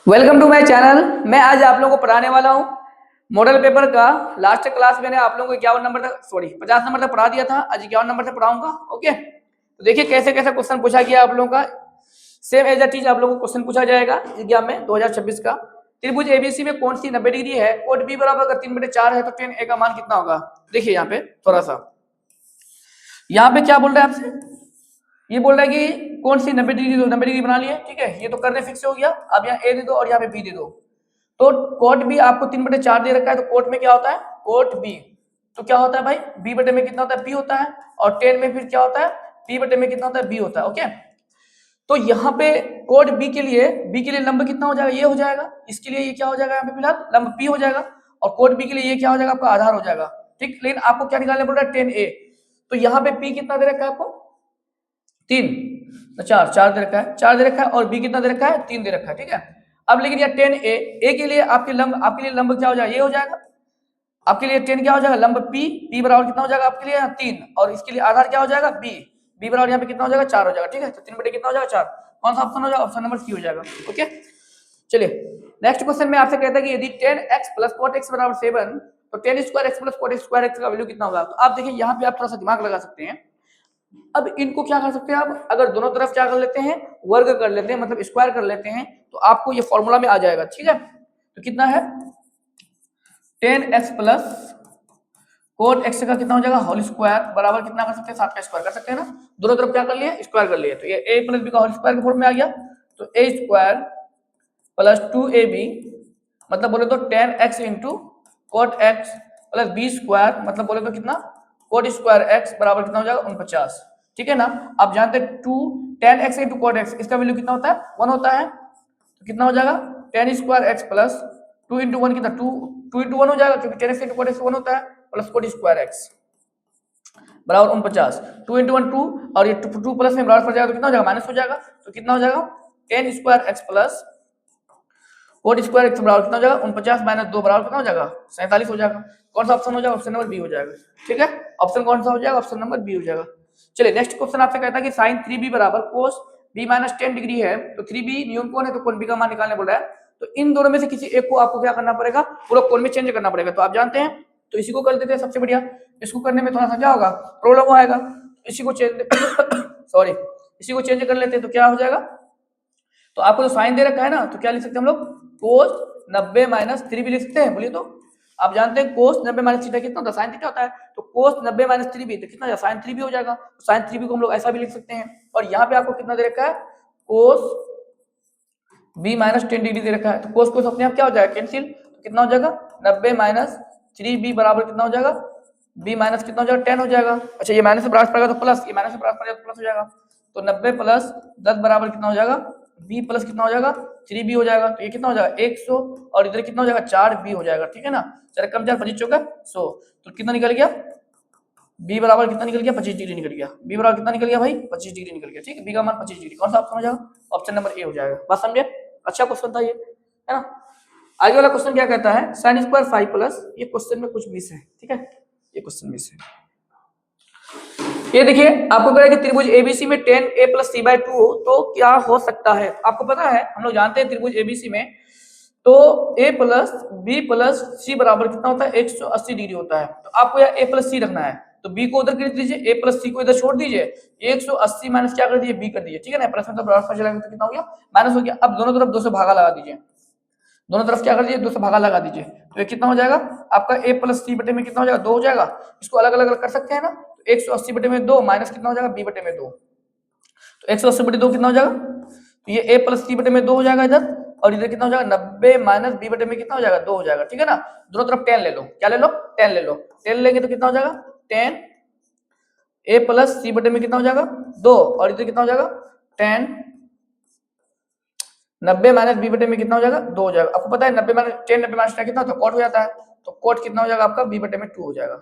Welcome to my channel. मैं आज आप लोगों को पढ़ाने वाला हूं मॉडल पेपर का। लास्ट क्लास मैंने आप लोगों को 51 नंबर तक 50 नंबर तक पढ़ा दिया था। आज 51 नंबर तक पढ़ाऊंगा। ओके, तो देखिए कैसे कैसे क्वेश्चन पूछा गया आप लोगों का। सेम एज इट इज आप लोगों को क्वेश्चन पूछा जाएगा एग्जाम में 2026 का। त्रिभुज एबीसी में कौन सी 90 डिग्री है? कोड बी बराबर अगर 3/4 है तो tan ए का मान कितना होगा? देखिए यहाँ पे थोड़ा सा, यहाँ पे क्या बोल रहा है आपसे, ये बोल रहा है कि कौन सी 90 डिग्री बना लिए। ठीक है, ये तो करने फिक्स हो गया। अब यहाँ ए दे दो और यहाँ पे बी दे दो। तो कोट बी आपको 3/4 दे रखा है, तो कोट में क्या होता है? कोट बी तो क्या होता है भाई? बी बटे में कितना होता है? बी होता है। और 10 में फिर क्या होता है? बी बटे में कितना होता है? बी होता है। ओके, तो यहाँ पे कोड बी के लिए लंब कितना हो जाएगा? ये हो जाएगा। इसके लिए ये क्या हो जाएगा? यहाँ पे फिलहाल लंब पी हो जाएगा। और कोड बी के लिए ये क्या हो जाएगा? आपका आधार हो जाएगा। ठीक, लेकिन आपको क्या निकालना पड़ रहा है? 10 ए। तो यहाँ पे पी कितना दे रखा है आपको? 3, तो 4 दे रखा है, 4 दे रखा है। और बी कितना दे रखा है? 3 दे रखा है। ठीक है, अब लेकिन यह 10 ए के लिए आपके लिए लंब क्या हो जाएगा? ये हो जाएगा। आपके लिए 10 क्या हो जाएगा? लंब पी बराबर कितना हो जाएगा आपके लिए? 3। और इसके लिए आधार क्या हो जाएगा? बी बराबर यहाँ पे कितना हो जाएगा? 4 हो जाएगा। ठीक है, तो 3 बटे कितना हो जाएगा? 4। कौन सा ऑप्शन हो जाएगा? ऑप्शन नंबर सी हो जाएगा। ओके, चलिए नेक्स्ट क्वेश्चन में आपसे कहता है कि यदि 10x + cot x = 7 तो 10² x + cot x² का वैल्यू कितना होगा? तो आप देखिए यहाँ पे आप थोड़ा सा दिमाग लगा सकते हैं। अब इनको क्या कर सकते हैं आप? अगर दोनों तरफ क्या कर लेते हैं? वर्ग कर लेते हैं, मतलब स्क्वायर कर लेते हैं, तो आपको ये फॉर्मूला में आ जाएगा। ठीक है, तो कितना है? 10x + कोट x का कितना हो जाएगा? होल स्क्वायर बराबर कितना कर सकते हैं? 7 का स्क्वायर कर सकते हैं ना। दोनों तरफ क्या कर लिए? स्क्वायर कर लिए। तो ये a + b का होल स्क्वायर के फॉर्म में आ गया। तो a² + 2ab मतलब बोले तो 10x × कोट x + b² मतलब बोले तो कितना? कोट² x बराबर कितना हो जाएगा? 49। ठीक है ना। आप जानते हैं 10x × कोट x इसका वैल्यू कितना होता है? 1 होता है। तो कितना हो जाएगा? 10² x + 2 × 1 कितना? 2 × 1 हो जाएगा, क्योंकि 10x × कोट x 1 होता है, प्लस कोट² x बराबर 49। 2 × 1 2 और ये 2 प्लस में बराबर पड़ जाएगा, तो कितना हो जाएगा? माइनस हो जाएगा। तो कितना हो जाएगा? 10² x + कोट² x बराबर कितना हो जाएगा? 49 - 2 बराबर कितना हो जाएगा? 47 हो जाएगा। कौन सा ऑप्शन हो जाएगा? ऑप्शन नंबर बी हो जाएगा। ठीक है, ऑप्शन कौन सा हो जाएगा? ऑप्शन नंबर बी हो जाएगा। चलिए नेक्स्ट क्वेश्चन आपसे कहता है कि sin 3b = cos b - 10 degree है, तो 3b नियम कौन है? तो कोण b का मान निकालने बोल रहा है। तो इन दोनों में से किसी एक को आपको क्या करना पड़ेगा? पूरा कोण में चेंज करना पड़ेगा। तो आप जानते हैं, तो इसी को कर देते हैं, सबसे बढ़िया। इसको करने में थोड़ा सा क्या होगा? प्रॉब्लम आएगा। इसी को चेंज सॉरी इसी को चेंज कर लेते हैं, तो क्या हो जाएगा? तो आपको जो साइन दे रखा है ना, तो क्या लिख सकते हैं हम लोग? cos 90 - 3b लिख सकते हैं। बोलिए तो आप जानते हैं cos 90 - थीटा कितना होता है? sin थीटा होता है। तो cos 90 - 3b तो कितना हो जाएगा? sin 3b हो जाएगा। तो sin 3b को हम लोग ऐसा भी लिख सकते हैं। और यहाँ पे आपको कितना दे रखा है? cos b - 10 डिग्री दे रखा है। तो cos अपने आप क्या हो जाएगा? कैंसिल। तो कितना हो जाएगा? 90 - 3b बराबर कितना हो जाएगा? b माइनस कितना हो जाएगा? 10 हो जाएगा। अच्छा, ये माइनस से बराबर पड़ेगा तो प्लस, ये माइनस से बराबर पड़ेगा तो प्लस हो जाएगा। तो 90 + 10 बराबर कितना हो जाएगा? b प्लस कितना हो जाएगा? 3b हो जाएगा। तो ये कितना हो जाएगा? 100 और इधर कितना हो जाएगा? 4b हो जाएगा। ठीक है ना। 4 कम 4 25 चौका 100। तो कितना निकल गया? b बराबर कितना निकल गया? 25 डिग्री निकल गया। b बराबर कितना निकल गया भाई? 25 डिग्री निकल गया। ठीक है, b का मान 25 डिग्री। कौन सा ऑप्शन हो जाएगा? ऑप्शन नंबर ए हो जाएगा। बात समझे? अच्छा क्वेश्चन था ये, है ना। आगे वाला क्वेश्चन क्या कहता है? sin² 5 ये क्वेश्चन में कुछ मिस है। ठीक है, ये क्वेश्चन मिस है। ये देखिए आपको कह रहा है कि त्रिभुज एबीसी में tan a + c/2 हो तो क्या हो सकता है? आपको पता है, हम लोग जानते हैं त्रिभुज एबीसी में तो a + b + c बराबर कितना होता है? 180 डिग्री होता है। तो आपको यहाँ a + c रखना है। तो b को उधर कर दीजिए, a + c को इधर छोड़ दीजिए। 180 माइनस क्या कर दीजिए? b कर दीजिए। ठीक है ना, प्लस मतलब बराबर चला गया तो कितना हो गया? माइनस हो गया। अब दोनों तरफ 2 से भागा लगा दीजिए। दोनों तरफ क्या कर दीजिए? 2 से भागा लगा दीजिए। तो ये कितना हो जाएगा? आपका a + c बटे में कितना हो जाएगा? 2 हो जाएगा। इसको अलग अलग कर सकते हैं ना। तो 180 बटे में 2 माइनस कितना हो जाएगा? b बटे में 2। तो 180 बटे 2 कितना हो जाएगा? तो ये a + c बटे में 2 हो जाएगा इधर। और इधर कितना हो जाएगा? 90 - b बटे में कितना हो जाएगा? 2 हो जाएगा। ठीक है ना। दोनों तरफ 10 ले लो। क्या ले लो? 10 ले लो। 10 लेंगे तो कितना हो जाएगा? 10 a + c बटे में कितना हो जाएगा? 2। और इधर कितना हो जाएगा? 10 90 - b बटे में कितना हो जाएगा? 2 हो जाएगा। आपको पता है 90 - 10 90 - 10 कितना होता है? कोट हो जाता है। तो कोट कितना हो जाएगा आपका? b बटे में 2 हो जाएगा।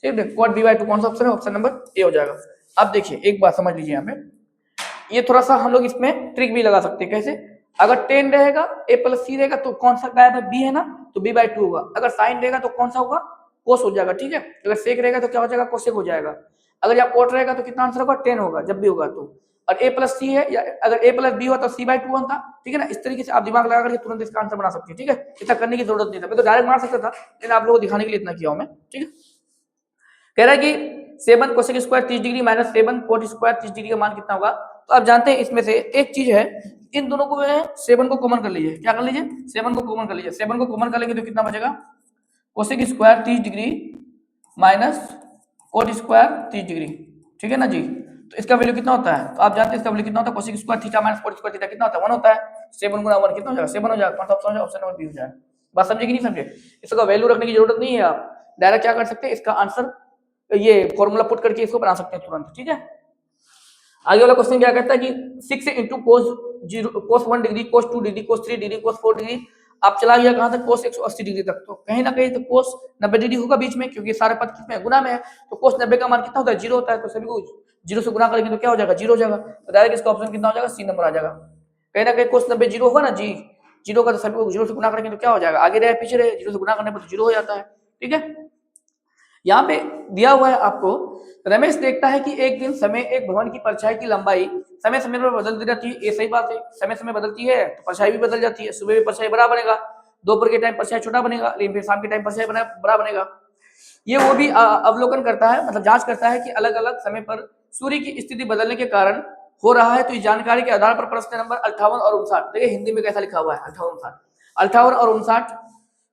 ठीक है, कोट b/2 कौन सा ऑप्शन है? ऑप्शन नंबर ए हो जाएगा। अब देखिए एक बात समझ लीजिए, यहाँ पे ये थोड़ा सा हम लोग इसमें ट्रिक भी लगा सकते हैं। कैसे? अगर 10 रहेगा, a + c रहेगा तो कौन सा गायब है? b है ना, तो b/2 होगा। अगर sin रहेगा तो कौन सा होगा? cos हो जाएगा। ठीक है, अगर sec रहेगा तो क्या हो जाएगा? cosec हो जाएगा। अगर यहाँ कोट रहेगा तो कितना आंसर होगा? 10 होगा जब भी होगा तो। और a प्लस सी है, या अगर a प्लस बी होता तो c/2 बनता, ठीक है ना। इस तरीके से आप दिमाग लगा करके तुरंत इसका आंसर बना सकते हैं, ठीक है। इतना करने की जरूरत नहीं था, मैं तो डायरेक्ट मार सकता था, लेकिन आप लोगों को दिखाने के लिए इतना किया हूं मैं, ठीक है। कह रहा है कि 7 cosec square 30 degree minus 7 coat square 30 degree का मान कितना होगा। तो आप जानते हैं इसमें से एक चीज है, इन दोनों को 7 को कॉमन कर लीजिए। क्या कर लीजिए? 7 को कॉमन कर लीजिए। 7 को कॉमन कर लेंगे तो कितना बचेगा? Cosec square 30 degree minus cot square 30 degree, ठीक है ना जी। तो इसका वैल्यू कितना होता है? तो आप जानते हैं इसका वैल्यू कितना होता है? Cosec square theta minus cot square theta कितना होता है? 1 होता है। 7 गुना 1 कितना हो जाएगा? 7 हो जाएगा। कौन सा ऑप्शन हो जाएगा? ऑप्शन नंबर बी हो जाएगा। बात समझे कि नहीं समझे? इसका वैल्यू रखने की जरूरत नहीं है, आप डायरेक्ट क्या कर सकते हैं, इसका आंसर ये फॉर्मूला पुट करके इसको बना सकते हैं तुरंत, ठीक है। आगे वाला क्वेश्चन क्या कहता है कि 6 इंटू कोस 1 डिग्री, कोस 2 डिग्री, कोस 3 डिग्री, कोस 4 डिग्री, आप चला गया कहां तक? कोस 180 डिग्री तक। तो कहीं ना कहीं तो कोस 90 डिग्री होगा बीच में, क्योंकि सारे पद किसमें है? गुना में है। तो कोस 90 का मान कितना होता है? 0 होता है। तो सभी को 0 से गुना करेंगे तो क्या हो जाएगा? 0 हो जाएगा। तो डायरेक्ट इसका ऑप्शन कितना हो जाएगा? सी नंबर आ जाएगा। कहीं ना कहीं कोस 90 0 होगा ना जी, 0 का, तो सभी को 0 से गुना करेंगे तो क्या हो जाएगा? आगे रहे पीछे रहे, 0 से गुना करने पर 0 हो जाता है, ठीक है। यहाँ पे दिया हुआ है आपको, रमेश देखता है कि एक दिन समय एक भवन की परछाई की लंबाई समय समय पर बदलती रहती है। ये सही बात है, समय समय बदलती है तो परछाई भी बदल जाती है। सुबह में परछाई बड़ा बनेगा, दोपहर के टाइम परछाई छोटा बनेगा, लेकिन फिर शाम के टाइम परछाई बड़ा बनेगा। ये वो भी अवलोकन करता है, मतलब जांच करता है कि अलग अलग समय पर सूर्य की स्थिति बदलने के कारण हो रहा है। तो इस जानकारी के आधार पर प्रश्न नंबर 58 और 59, देखिए हिंदी में कैसा लिखा हुआ है, 58 और 59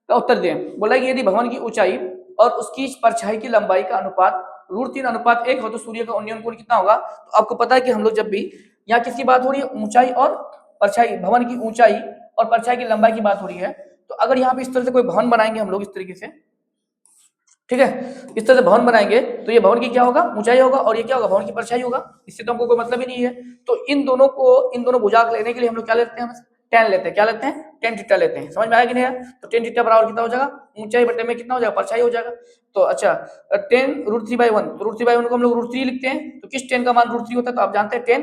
का उत्तर दें। बोला कि यदि भवन की ऊंचाई और उसकी परछाई की लंबाई का अनुपात √3:1 हो तो सूर्य का उन्नयन कोण कितना होगा। तो आपको पता है कि हम लोग जब भी यहाँ किसकी बात हो रही है, ऊंचाई और परछाई, भवन की ऊंचाई और परछाई की लंबाई की बात हो रही है। तो अगर यहाँ पे इस तरह से कोई भवन बनाएंगे हम लोग इस तरीके से, ठीक है, इस तरह से भवन बनाएंगे तो ये भवन की क्या होगा? ऊंचाई होगा, और ये क्या होगा? भवन की परछाई होगा। इससे तो हमको कोई मतलब ही नहीं है। तो इन दोनों भुजाक लेने के लिए हम लोग क्या लेते हैं? tan लेते हैं। क्या लेते हैं? tan थीटा लेते हैं। समझ में आया कि नहीं है? तो tan थीटा बराबर कितना हो जाएगा? ऊंचाई बटे में कितना हो जाएगा? परछाई हो जाएगा। तो अच्छा, tan √3/1, तो √3/1 को हम लोग √3 लिखते हैं। तो किस tan का मान √3 होता है? तो आप जानते हैं tan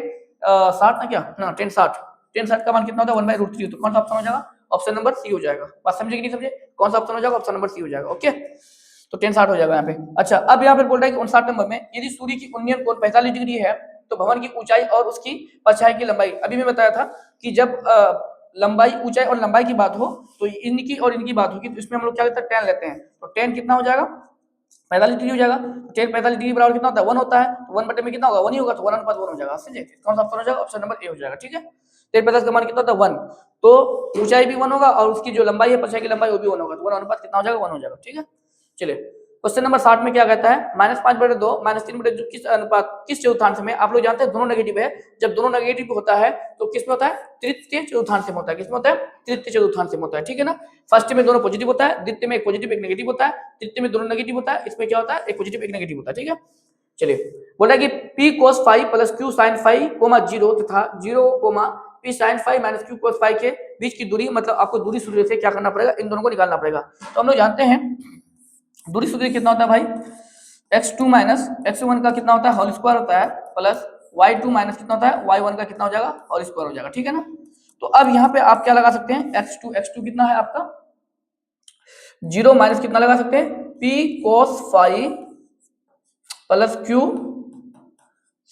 60 ना, क्या ना, tan 60 का मान कितना होता है? 1/√3। तो कौन सा ऑप्शन हो जाएगा? ऑप्शन नंबर सी हो जाएगा। बात समझे कि नहीं समझे? कौन सा ऑप्शन हो जाएगा? ऑप्शन नंबर सी हो जाएगा। ओके, तो tan 60 हो जाएगा यहाँ पे। अच्छा, अब यहाँ पे बोल रहा है कि 59 नंबर में यदि सूर्य की उन्नयन कोण 45 डिग्री है तो भवन की ऊंचाई और उसकी परछाई की लंबाई, अभी मैं बताया था कि जब लंबाई, ऊंचाई और लंबाई की बात हो तो इनकी और इनकी बात होगी, तो इसमें हम लोग क्या लेते हैं? tan लेते हैं। तो tan कितना हो जाएगा? 45 डिग्री हो जाएगा। tan 45 डिग्री बराबर कितना होता है? 1 होता है। तो 1 बटे में कितना होगा? 1 ही होगा। तो 1:1 हो जाएगा। समझे? कौन सा ऑप्शन हो जाएगा? ऑप्शन नंबर ए हो जाएगा, ठीक है। tan 45 का मान कितना होता है? 1। तो ऊंचाई भी 1 होगा और उसकी जो लंबाई है, परछाई की लंबाई, वो भी 1 होगा। तो 1 कितना हो जाएगा? 1 हो जाएगा, ठीक है। चलिए क्वेश्चन नंबर 60 में क्या कहता है? -5/2 -3/2 किस अनुपात, किस चतुर्थांश में? आप लोग जानते हैं दोनों नेगेटिव है। जब दोनों नेगेटिव होता है तो किस में होता है? तृतीय चतुर्थांश में होता है। किस में होता है? तृतीय चतुर्थांश में होता है, ठीक है ना। फर्स्ट में दोनों पॉजिटिव होता है, द्वितीय में एक पॉजिटिव एक नेगेटिव होता है, तृतीय में दोनों नेगेटिव होता है, इसमें क्या होता है? एक पॉजिटिव एक नेगेटिव होता है, ठीक है। चलिए बोला है कि p cos phi plus q sin phi, 0 तथा 0, p sin phi minus q cos phi के बीच की दूरी, मतलब आपको दूरी सूत्र से क्या करना पड़ेगा? इन दोनों को निकालना पड़ेगा। तो हम लोग जानते हैं दूरी सूत्र कितना होता है भाई? x2 माइनस x1 का कितना होता है? होल स्क्वायर होता है, प्लस y2 माइनस कितना होता है? y1 का कितना हो जाएगा? होल स्क्वायर हो जाएगा, ठीक है ना। तो अब यहाँ पे आप क्या लगा सकते हैं? x2 कितना है आपका? 0 माइनस कितना लगा सकते हैं? p cos phi plus q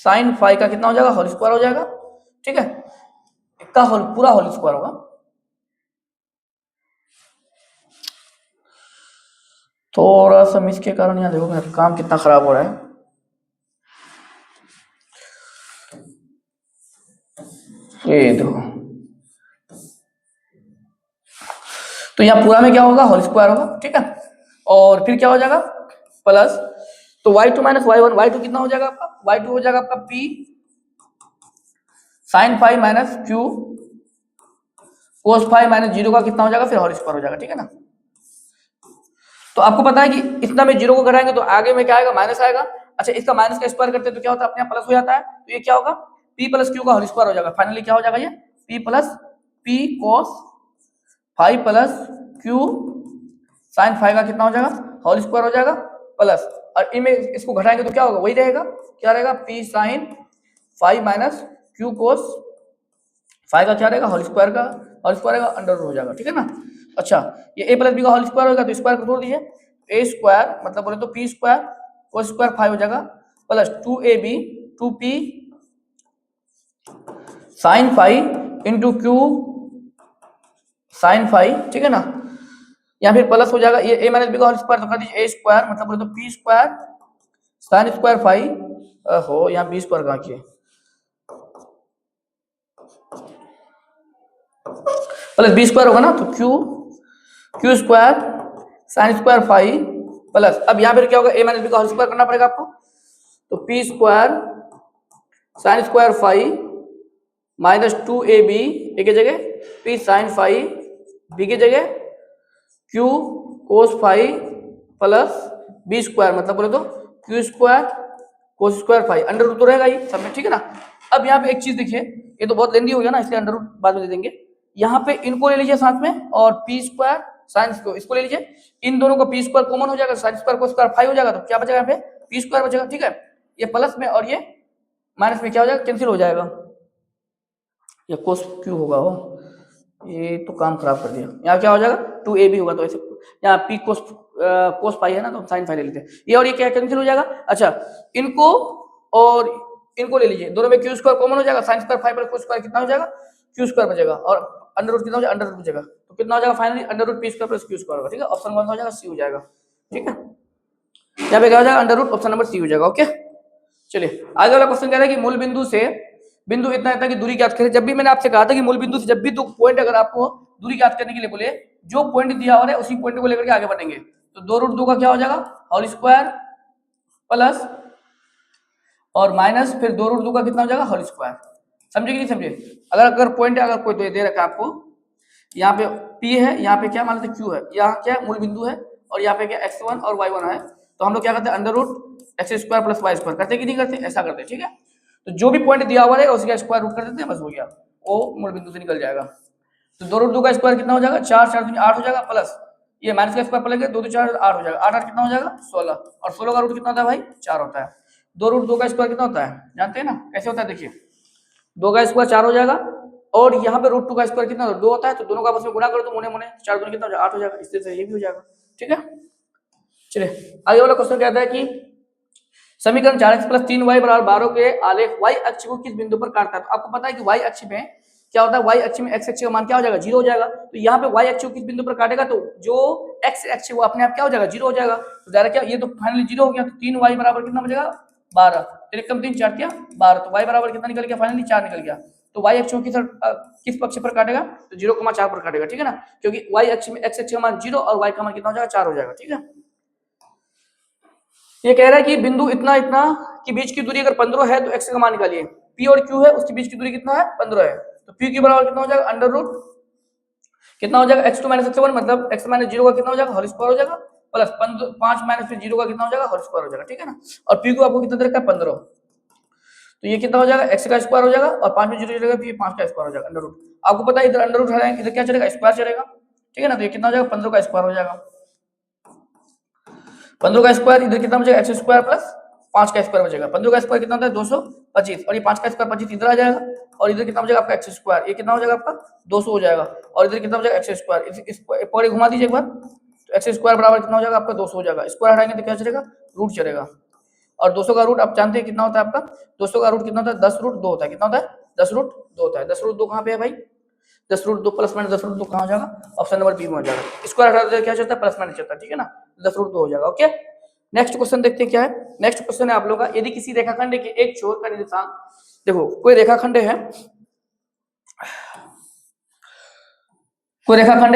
sin phi का कितना हो जाएगा? होल स्क्वायर हो जाएगा, ठीक है। इसका पूरा होल स्क्वायर होगा। थोड़ा सा मिस के कारण यहाँ देखो मेरा काम कितना खराब हो रहा है। ये देखो, तो यहाँ पूरा में क्या होगा? होल स्क्वायर होगा, ठीक है। और फिर क्या हो जाएगा? प्लस, तो y2 माइनस y1, y2 कितना हो जाएगा आपका? y2 हो जाएगा आपका p sin phi minus q cos phi minus 0 का कितना हो जाएगा? फिर होल स्क्वायर हो जाएगा, ठीक है ना। तो आपको पता है कि इतना में 0 को घटाएंगे तो आगे में क्या आएगा? माइनस आएगा। अच्छा, इसका माइनस का स्क्वायर करते हैं तो क्या होता है? अपने आप प्लस हो जाता है। तो ये क्या होगा? p प्लस q का होल स्क्वायर हो जाएगा। फाइनली क्या हो जाएगा? ये p plus p cos phi plus q sin phi का कितना हो जाएगा? होल स्क्वायर हो जाएगा, प्लस, और इनमें इसको घटाएंगे तो क्या होगा? वही रहेगा। क्या रहेगा? p sin phi minus q cos phi का क्या रहेगा? होल स्क्वायर का होल स्क्वायर का अंडर रूट हो जाएगा, ठीक है ना। अच्छा, ये a प्लस बी का होल स्क्वायर होगा तो स्क्वायर को तोड़ दीजिए। a स्क्वायर मतलब बोले तो p स्क्वायर cos स्क्वायर 5 हो जाएगा, plus 2ab 2p sine five into Q sine five, ठीक है ना, या फिर प्लस हो जाएगा ये a माइनस बी का होल स्क्वायर, तो कर दीजिए a स्क्वायर मतलब बोले तो p square sine square five हो, यहाँ b स्क्वायर कहाँ किए प्लस b स्क्वायर होगा ना, तो Q square sine square five plus, अब यहाँ पर क्या होगा a माइनस बी का होल स्क्वायर करना पड़ेगा आपको, तो p square sine square five minus 2ab A की जगह p साइन फाइव b की जगह q cos five plus b square मतलब बोले तो q स्क्वायर cos square five, under root तो रहेगा ही सब में, ठीक है ना। अब यहाँ पे एक चीज देखिए, ये तो बहुत लेंदी हो गया ना, इसलिए अंडर रूट बाद में दे देंगे। यहाँ पे इनको ले लीजिए साथ में और p स्क्वायर साइन को इसको ले लीजिए, इन दोनों को p स्क्वायर कॉमन हो जाएगा, sine square cos square five हो जाएगा, तो क्या बचेगा यहाँ पे p स्क्वायर बचेगा, ठीक है। ये प्लस में और ये माइनस में क्या हो जाएगा, कैंसिल हो जाएगा, ये कोस क्यू होगा हो, ये तो काम खराब कर दिया, यहाँ क्या हो जाएगा 2ab होगा, तो ऐसे यहाँ p कोस पाई है ना, तो साइन फाई ले लेते हैं, ये और ये क्या कैंसिल हो जाएगा। अच्छा इनको और इनको ले लीजिए, दोनों में क्यू स्क्वायर कॉमन हो जाएगा, sign square five plus cos square कितना हो जाएगा क्यू स्क्वायर बचेगा, और अंडर रूट कितना हो जाएगा, अंडर रूट बचेगा, तो कितना हो जाएगा finally under root p square plus Q square होगा, ठीक है। ऑप्शन कौन सा हो जाएगा, सी हो जाएगा, ठीक है। यहाँ पे क्या हो जाएगा under root, option number C हो जाएगा, ओके। चलिए आगे वाला क्वेश्चन कह रहा है कि मूल बिंदु से बिंदु इतना इतना की दूरी ज्ञात करें। जब भी मैंने आपसे कहा था कि मूल बिंदु से जब भी दो पॉइंट अगर आपको दूरी ज्ञात करने के लिए बोले, जो पॉइंट दिया हुआ है उसी पॉइंट को लेकर के आगे बढ़ेंगे, तो 2√2 का क्या हो जाएगा होल स्क्वायर प्लस और माइनस फिर 2√2 का कितना हो जाएगा होल स्क्वायर, समझे कि नहीं समझे। अगर पॉइंट अगर कोई तो दे रखा है आपको, यहाँ पे P है, यहाँ पे क्या मान लेते Q है, यहाँ क्या मूल बिंदु है और यहाँ पे क्या x1 और y1 है, तो हम लोग क्या करते हैं under root X square plus Y square करते कि नहीं करते, ऐसा करते, ठीक है। तो जो भी पॉइंट दिया हुआ रहेगा उसका स्क्वायर रूट कर देते हैं, बस हो गया, वो मूल बिंदु से निकल जाएगा। तो 2√2 का स्क्वायर कितना हो जाएगा 4 4 दूनी 8 हो जाएगा, प्लस ये माइनस का स्क्वायर पड़ेगा 2 2 4 8 हो जाएगा, 8 8 कितना हो जाएगा 16, और 16 का रूट कितना होता है भाई 4 होता है। 2√2 का स्क्वायर कितना होता है जानते हैं ना, कैसे होता है देखिए, 2 का स्क्वायर 4 हो जाएगा और यहाँ पे √2 का स्क्वायर कितना 2 होता है, तो दोनों का आपस में गुणा करो तो मुने मुने 4 दूनी कितना हो जाएगा 8 हो जाएगा, इस तरह से ये भी हो जाएगा, ठीक है। चलिए आगे वाला क्वेश्चन कहता है कि समीकरण 4x + 3y = 12 के आलेख y अक्ष को किस बिंदु पर काटता है। तो आपको पता है कि y अक्ष में क्या होता है, y अक्ष में x अक्ष का मान क्या हो जाएगा 0 हो जाएगा, तो यहाँ पे y अक्ष को किस बिंदु पर काटेगा, तो जो x अक्ष वो अपने आप क्या हो जाएगा 0 हो जाएगा, तो डायरेक्ट क्या ये तो फाइनली 0 हो गया, तो 3y = कितना बचेगा 12, 3 कम 3 4 12, तो y = कितना निकल गया फाइनली 4 निकल गया। तो y अक्ष को किस पक्ष पर काटेगा, तो 0,4 पर काटेगा, ठीक है ना, क्योंकि y अक्ष में x अक्ष का मान 0 और y का मान कितना हो जाएगा 4 हो जाएगा, ठीक है। ये कह रहा है कि बिंदु इतना इतना के बीच की दूरी अगर 15 है तो x का मान निकालिए, p और q है उसके बीच की दूरी कितना है 15 है, तो p के बराबर कितना हो जाएगा अंडर रूट कितना हो जाएगा x2 - x1 मतलब x - 0 का कितना हो जाएगा होल स्क्वायर हो जाएगा, प्लस 5 - 0 का कितना हो जाएगा होल स्क्वायर हो जाएगा, ठीक है ना। और p को आपको कितना दे रखा है 15, तो ये कितना हो जाएगा x का स्क्वायर हो जाएगा और 5 में 0 चलेगा तो ये 5 का स्क्वायर हो जाएगा अंडर रूट। आपको पता है इधर अंडर रूट हटाएंगे इधर क्या चलेगा स्क्वायर चलेगा, ठीक है ना, तो ये कितना हो जाएगा 15 का स्क्वायर हो जाएगा, 15 का स्क्वायर इधर कितना बचेगा x स्क्वायर प्लस 5 का स्क्वायर बचेगा, 15 का स्क्वायर कितना होता है 225 और ये 5 का स्क्वायर 25 इधर आ जाएगा, और इधर कितना बचेगा आपका x स्क्वायर, ये कितना हो जाएगा आपका 200 हो जाएगा, और इधर कितना बचेगा x स्क्वायर, इस पर घुमा दीजिए एक बार, तो x स्क्वायर बराबर कितना हो जाएगा आपका 200 हो जाएगा, स्क्वायर हटाएंगे तो क्या चलेगा रूट चलेगा, और 200 का रूट आप जानते हैं कितना होता है आपका, 200 का रूट कितना होता है 10√2 होता है, कितना होता है 10√2 होता है, 10√2 कहाँ पे है भाई 10√2 प्लस माइनस 10√2 कहाँ हो जाएगा ऑप्शन नंबर बी में हो जाएगा, स्क्वायर हटा क्या चलता है प्लस माइनस चलता है, ठीक है ना, 10√2 हो जाएगा, ओके। नेक्स्ट क्वेश्चन देखते हैं क्या है, नेक्स्ट क्वेश्चन है आप लोगों का, यदि किसी रेखाखंड के एक छोर का निर्देशांक, देखो कोई रेखाखंड है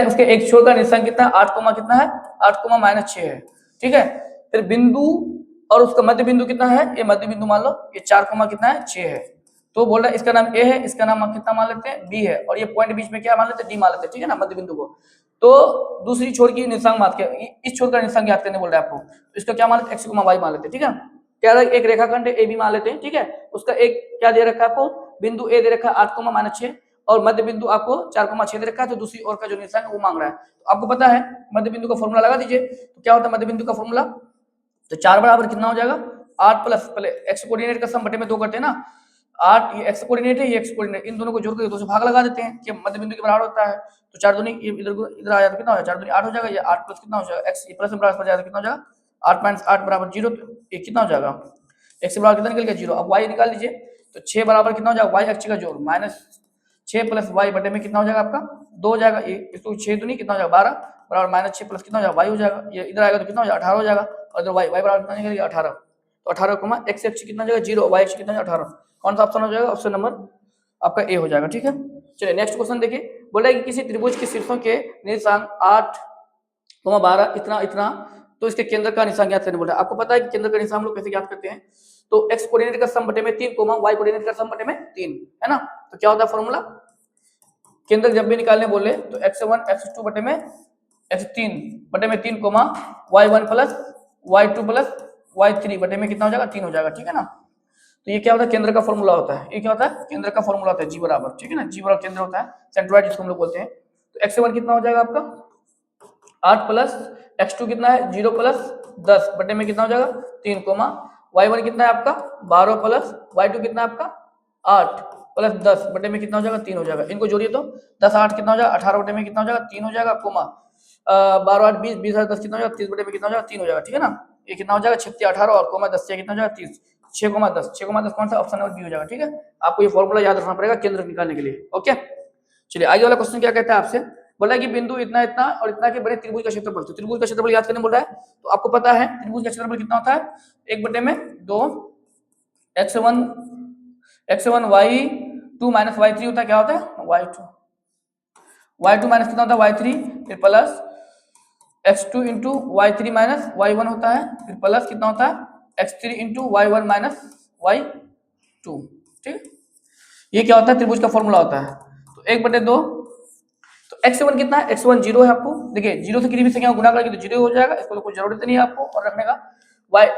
उसके एक छोर का निर्देशांक कितना है 8, कितना है 8, -6 है, ठीक है। फिर बिंदु और उसका मध्य बिंदु कितना है, ये मध्य बिंदु मान लो ये 4, कितना है 6 है, तो बोल रहा है इसका नाम ए है, इसका नाम कितना मान लेते हैं बी है, और ये पॉइंट बीच में क्या मान लेते हैं डी मान लेते हैं, ठीक है ना मध्य बिंदु को। तो दूसरी छोर की निर्देशांक मान के इस छोर का निर्देशांक ज्ञात करने बोल रहा है आपको, तो इसका क्या मान लेते हैं x, y मान लेते हैं, ठीक है। क्या रहा है एक रेखाखंड ए बी मान लेते हैं, ठीक है, उसका एक क्या दे रखा है आपको बिंदु ए दे रखा है 8, -6 और मध्य बिंदु आपको 4, 6 दे रखा है, तो दूसरी ओर का जो निर्देशांक है वो मांग रहा है, तो आपको पता है मध्य बिंदु का फॉर्मूला लगा दीजिए, तो क्या होता है मध्य बिंदु का फॉर्मूला, तो 4 बराबर कितना हो जाएगा 8 प्लस पहले x कोऑर्डिनेट का सम बटे में 2 करते हैं ना, 8 ये x कोऑर्डिनेट है ये x कोऑर्डिनेट, इन दोनों को जोड़ कर 2 से भाग लगा देते हैं कि मध्य बिंदु के बराबर होता है, तो 4 दूनी इधर आ जाता है कितना हो जाएगा 4 दूनी 8 हो जाएगा, ये 8 प्लस कितना हो जाएगा x, ये प्लस में बराबर जाएगा कितना हो जाएगा 8 - 8 = 0, तो ये कितना हो जाएगा x के बराबर कितना निकल गया 0। अब y निकाल लीजिए, तो 6 बराबर कितना हो जाएगा वाई अक्ष का जोड़ माइनस 6 प्लस वाई बटे में कितना हो जाएगा आपका 2 हो जाएगा, इसको 6 तो नहीं कितना हो जाएगा 12 बराबर माइनस 6 प्लस कितना हो जाएगा वाई हो जाएगा, ये इधर आएगा तो कितना हो जाएगा 18 हो जाएगा, और इधर वाई बराबर कितना निकलेगा 18, तो 18 कोमा एक्स अक्ष कितना हो जाएगा 0, वाई अक्ष कितना हो जाएगा 18, कौन सा ऑप्शन हो जाएगा, ऑप्शन नंबर आपका ए हो जाएगा। ठीक है, चलिए नेक्स्ट क्वेश्चन देखिए, बोला कि किसी त्रिभुज के शीर्षों के निर्देशांक 8, 12 इतना इतना, तो इसके केंद्र का निशान ज्ञात करने बोल रहा है। आपको पता है कि केंद्र का निशान हम लोग कैसे ज्ञात करते हैं, तो x कोऑर्डिनेट का सम बटे में 3 y कोऑर्डिनेट का सम बटे में 3 है ना, तो क्या होता है फॉर्मूला, केंद्र जब भी निकालने बोले तो x1 x2 बटे में x3 बटे में 3 y1 plus y2 plus y3 बटे में कितना हो जाएगा 3 हो जाएगा। ठीक है ना, तो ये क्या होता है केंद्र का फॉर्मूला होता है, ये क्या होता है केंद्र का फॉर्मूला होता है जी बराबर, ठीक है ना, जी बराबर केंद्र होता है, सेंट्रोइड जिसको हम लोग बोलते हैं। तो x1 कितना हो जाएगा आपका 8 प्लस x2 कितना है 0 प्लस 10 बटे में कितना हो जाएगा 3 y1 कितना है आपका 12 प्लस y2 कितना है आपका 8 प्लस 10 बटे में कितना हो जाएगा 3 हो जाएगा, इनको जोड़िए तो 10 8 कितना हो जाएगा 18 बटे में कितना हो जाएगा 3 हो जाएगा, 12 8 20 20 10 कितना हो जाएगा 30 बटे में कितना हो जाएगा 3 हो जाएगा। ठीक है ना, ये कितना हो जाएगा 36 18 और 10 कितना हो जाएगा 30, 6 10 कौन सा ऑप्शन नंबर बी हो जाएगा। ठीक है, आपको ये फॉर्मूला याद रखना पड़ेगा केंद्र निकालने के लिए। ओके, चलिए आगे वाला क्वेश्चन क्या कहता है आपसे, बोला कि बिंदु इतना इतना और इतना के बड़े त्रिभुज का क्षेत्रफल, तो त्रिभुज का क्षेत्रफल याद करने बोल रहा है, तो आपको पता है त्रिभुज का क्षेत्रफल कितना होता है 1 बटे में 2 x1 y2 माइनस y3 होता है, क्या होता है y2 माइनस कितना होता है y3, फिर plus x2 into y3 minus y1 होता है, फिर प्लस कितना होता है x3 into y1 minus y2। ठीक, ये क्या होता है त्रिभुज का फॉर्मूला होता है। तो 1 बटे 2, तो x1 कितना है x1 0 है, आपको देखिए 0 से किसी भी संख्या को गुणा करेंगे तो 0 हो जाएगा, इसको तो कोई जरूरत नहीं है आपको और रखने का।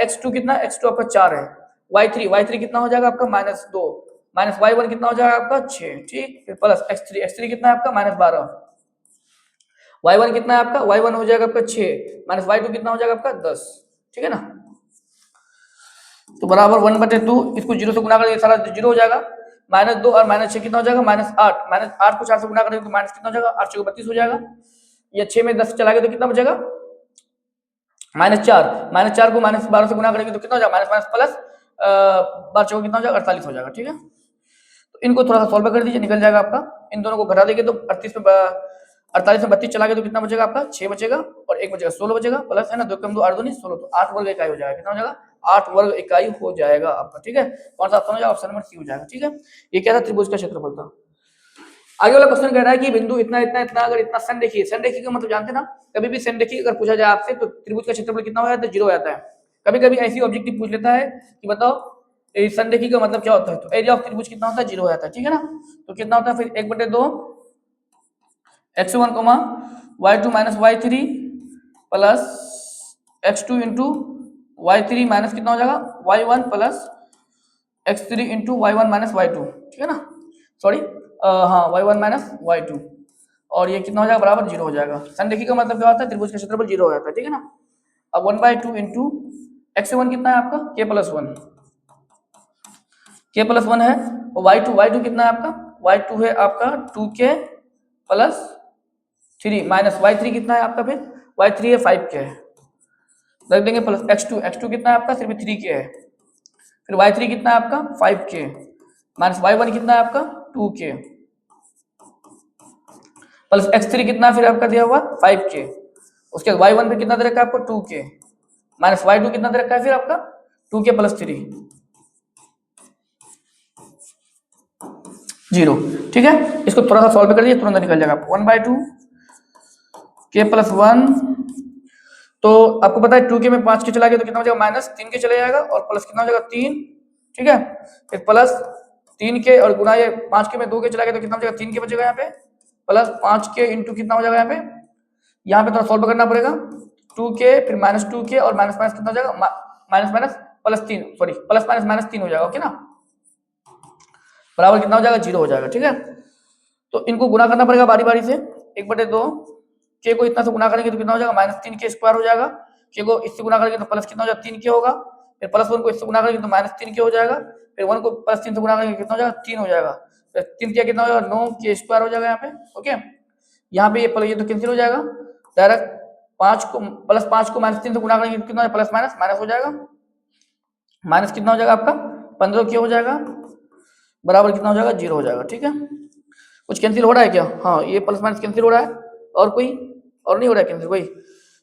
x2 कितना है x2 आपका 4 है, y3 कितना हो जाएगा आपका -2 माइनस y1 कितना हो जाएगा आपका 6, ठीक, फिर प्लस x3 कितना है आपका -12, y1 कितना है आपका y1 हो जाएगा आपका 6 माइनस y2 कितना हो जाएगा आपका 10। ठीक है ना, तो बराबर 1/2, इसको 0 से गुणा करेंगे सारा 0 हो जाएगा, -2 और -6 कितना हो जाएगा -8 को 4 से गुणा करेंगे तो माइनस कितना हो जाएगा 8 32 हो जाएगा, या 6 में 10 चला गया तो कितना बचेगा -4 को -12 से गुणा करेंगे तो कितना हो जाएगा माइनस प्लस 12 को कितना हो जाएगा 48 हो जाएगा। ठीक है, तो इनको थोड़ा सा सॉल्व कर दीजिए, निकल जाएगा आपका, इन दोनों को घटा देंगे तो 48 में 32 चला गया तो कितना बचेगा आपका 6 बचेगा और 1 बचेगा 16 बचेगा, प्लस है ना 2 कम 2 8 2 नहीं 16, तो 8 वर्ग इकाई हो जाएगा, कितना हो जाएगा 8 वर्ग इकाई हो जाएगा आपका। ठीक है, कौन सा ऑप्शन हो जाएगा ऑप्शन नंबर सी हो जाएगा। ठीक है, ये क्या था त्रिभुज का क्षेत्रफल था। आगे वाला क्वेश्चन कह रहा है कि बिंदु इतना इतना इतना अगर इतना संरेखीय, संरेखीय का मतलब जानते ना, कभी भी संरेखीय अगर पूछा जाए आपसे तो त्रिभुज का क्षेत्रफल कितना हो जाता है 0 हो जाता है। कभी कभी ऐसी ऑब्जेक्टिव पूछ लेता है कि बताओ संरेखीय का मतलब क्या होता है, तो एरिया ऑफ त्रिभुज कितना होता है 0 हो जाता है। ठीक है ना, तो कितना होता है फिर 1/2 x1 y2 minus y3 plus x2 into y3 minus कितना हो जाएगा y1 plus x3 into y1 minus y2। ठीक है ना, सॉरी हाँ y1 माइनस y2, और ये कितना हो जाएगा बराबर 0 हो जाएगा। संरेखीय का मतलब क्या होता है त्रिभुज का क्षेत्रफल 0 हो जाता है। ठीक है ना, अब 1/2 इंटू x1 कितना है आपका k+1 है, और y2 कितना है आपका y2 है आपका 2k प्लस 3 माइनस y3 कितना है आपका फिर y3 है 5k है, रख देंगे प्लस x2 कितना है आपका सिर्फ 3k है, फिर y3 कितना है आपका 5k माइनस y1 कितना है आपका 2k प्लस x3 कितना फिर आपका दिया हुआ 5k, उसके बाद y1 पे कितना दे रखा है आपको 2k माइनस y2 कितना दे रखा है फिर आपका 2k प्लस 3 0। ठीक है, इसको थोड़ा सा सॉल्व कर दीजिए तुरंत निकल जाएगा आपको 1/2 k+1, तो आपको पता है 2k में 5k चला गया तो कितना हो जाएगा -3k चले जाएगा और प्लस कितना हो जाएगा 3। ठीक है, फिर प्लस 3k और गुना ये 5k में 2k चला गया तो कितना हो जाएगा 3k बचेगा यहाँ पे, प्लस 5k इंटू कितना हो जाएगा यहाँ पे थोड़ा सॉल्व करना पड़ेगा 2k फिर -2k और माइनस माइनस कितना हो जाएगा minus minus plus 3, sorry plus minus -3 हो जाएगा। ओके ना, बराबर कितना हो जाएगा 0 हो जाएगा। ठीक है, तो इनको गुना करना पड़ेगा बारी बारी से, 1/2 k को इतना से गुना करेंगे तो कितना हो जाएगा -3k² हो जाएगा, k को इससे गुना करेंगे तो प्लस कितना हो जाएगा 3k होगा, फिर +1 को इससे गुना करेंगे तो -3k हो जाएगा, फिर 1 को +3 से गुना करेंगे कितना हो जाएगा 3 हो जाएगा, फिर 3 k कितना हो जाएगा 9k² हो जाएगा यहाँ पे। ओके, यहाँ पे ये तो कैंसिल हो जाएगा, डायरेक्ट 5 को +5 को -3 से गुना करेंगे तो कितना प्लस माइनस माइनस हो जाएगा, माइनस कितना हो जाएगा आपका 15k हो जाएगा, बराबर कितना हो जाएगा, 0 हो जाएगा। ठीक है, कुछ कैंसिल हो रहा है क्या? हाँ, ये प्लस माइनस कैंसिल हो रहा है, और कोई और नहीं हो रहा है कैंसिल कोई?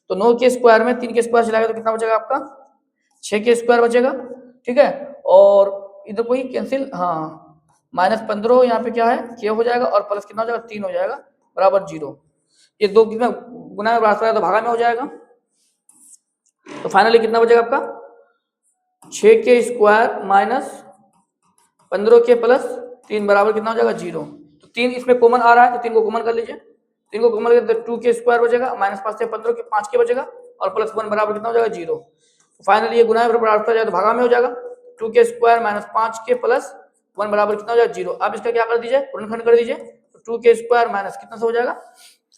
तो 9 के स्क्वायर में 3 के स्क्वायर चलाएगा तो कितना बचेगा आपका, 6 के स्क्वायर बचेगा। ठीक है, और इधर कोई कैंसिल, हाँ, -15 यहाँ पे क्या है, के हो जाएगा, और प्लस कितना हो जाएगा, 3 हो जाएगा, बराबर 0। ये दो कितना गुना में बराबर तो भागा में हो जाएगा। तो फाइनली कितना बचेगा आपका, 6 के स्क्वायर माइनस 15 के प्लस 3 बराबर कितना हो जाएगा, 0। तो 3 इसमें कॉमन आ रहा है, तो 3 को कॉमन कर लीजिए। 3 को कॉमन करते 2 के स्क्वायर बचेगा, -5 से 15 के 5 के बचेगा, और प्लस 1 बराबर कितना हो जाएगा, 0। तो फाइनली ये गुना में बराबर जाए तो भागा में हो जाएगा। 2 के स्क्वायर -5 के प्लस 1 बराबर कितना हो जाएगा, 0। आप इसका क्या कर दीजिए, गुणनखंड कर दीजिए। तो 2 के स्क्वायर माइनस कितना सा हो जाएगा,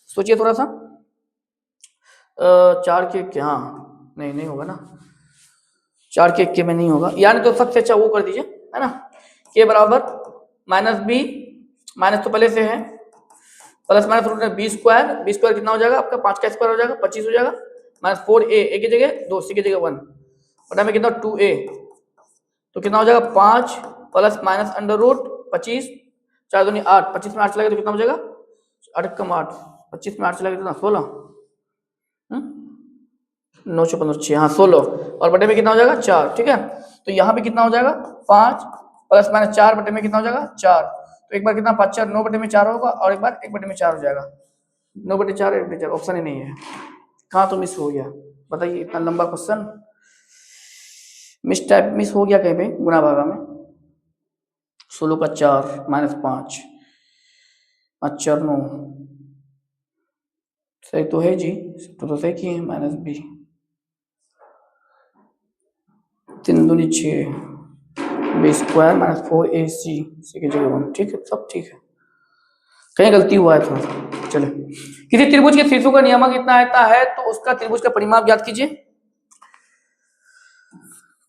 सोचिए थोड़ा सा, 4 के क्या, हाँ नहीं होगा ना, 4 के में नहीं होगा, यानी तो सबसे अच्छा वो कर दीजिए, है ना, के बराबर -b, माइनस तो पहले से है, प्लस माइनस रूट में बी स्क्वायर कितना हो जाएगा आपका, 5 का स्क्वायर हो जाएगा, 25 हो जाएगा, -4a, ए की जगह 2, सी की जगह 1, बटा में कितना 2a, तो कितना हो जाएगा 5 प्लस माइनस अंडर रूट 25, 4 दूनी 8, 25 में 8 चला गया तो कितना हो जाएगा, 8 कम 8, 25 में 8 चला गया कितना 16, 9 6 15 6, हाँ 16, और बटे में कितना हो जाएगा 4। ठीक है, तो यहाँ पे कितना हो जाएगा 5 प्लस माइनस 4 बटे में कितना हो जाएगा 4, तो एक बार कितना 5 4 9 बटे में 4 होगा, और एक बार 1 बटे में 4 हो जाएगा, 9 बटे 4 1 बटे 4, ऑप्शन ही नहीं है, कहाँ तो मिस हो गया बताइए, इतना लंबा क्वेश्चन मिस हो गया कहीं पे गुना भागा में। 16 का 4 -5, 5 4 9, सही तो है जी, तो सही किए हैं, -b, 3 दूनी 6, b स्क्वायर -4ac, सी की जगह 1। ठीक है, सब ठीक है, कहीं गलती हुआ है थोड़ा सा। चले, किसी त्रिभुज के शीर्षों का नियमक इतना आता है तो उसका त्रिभुज का परिमाप ज्ञात कीजिए।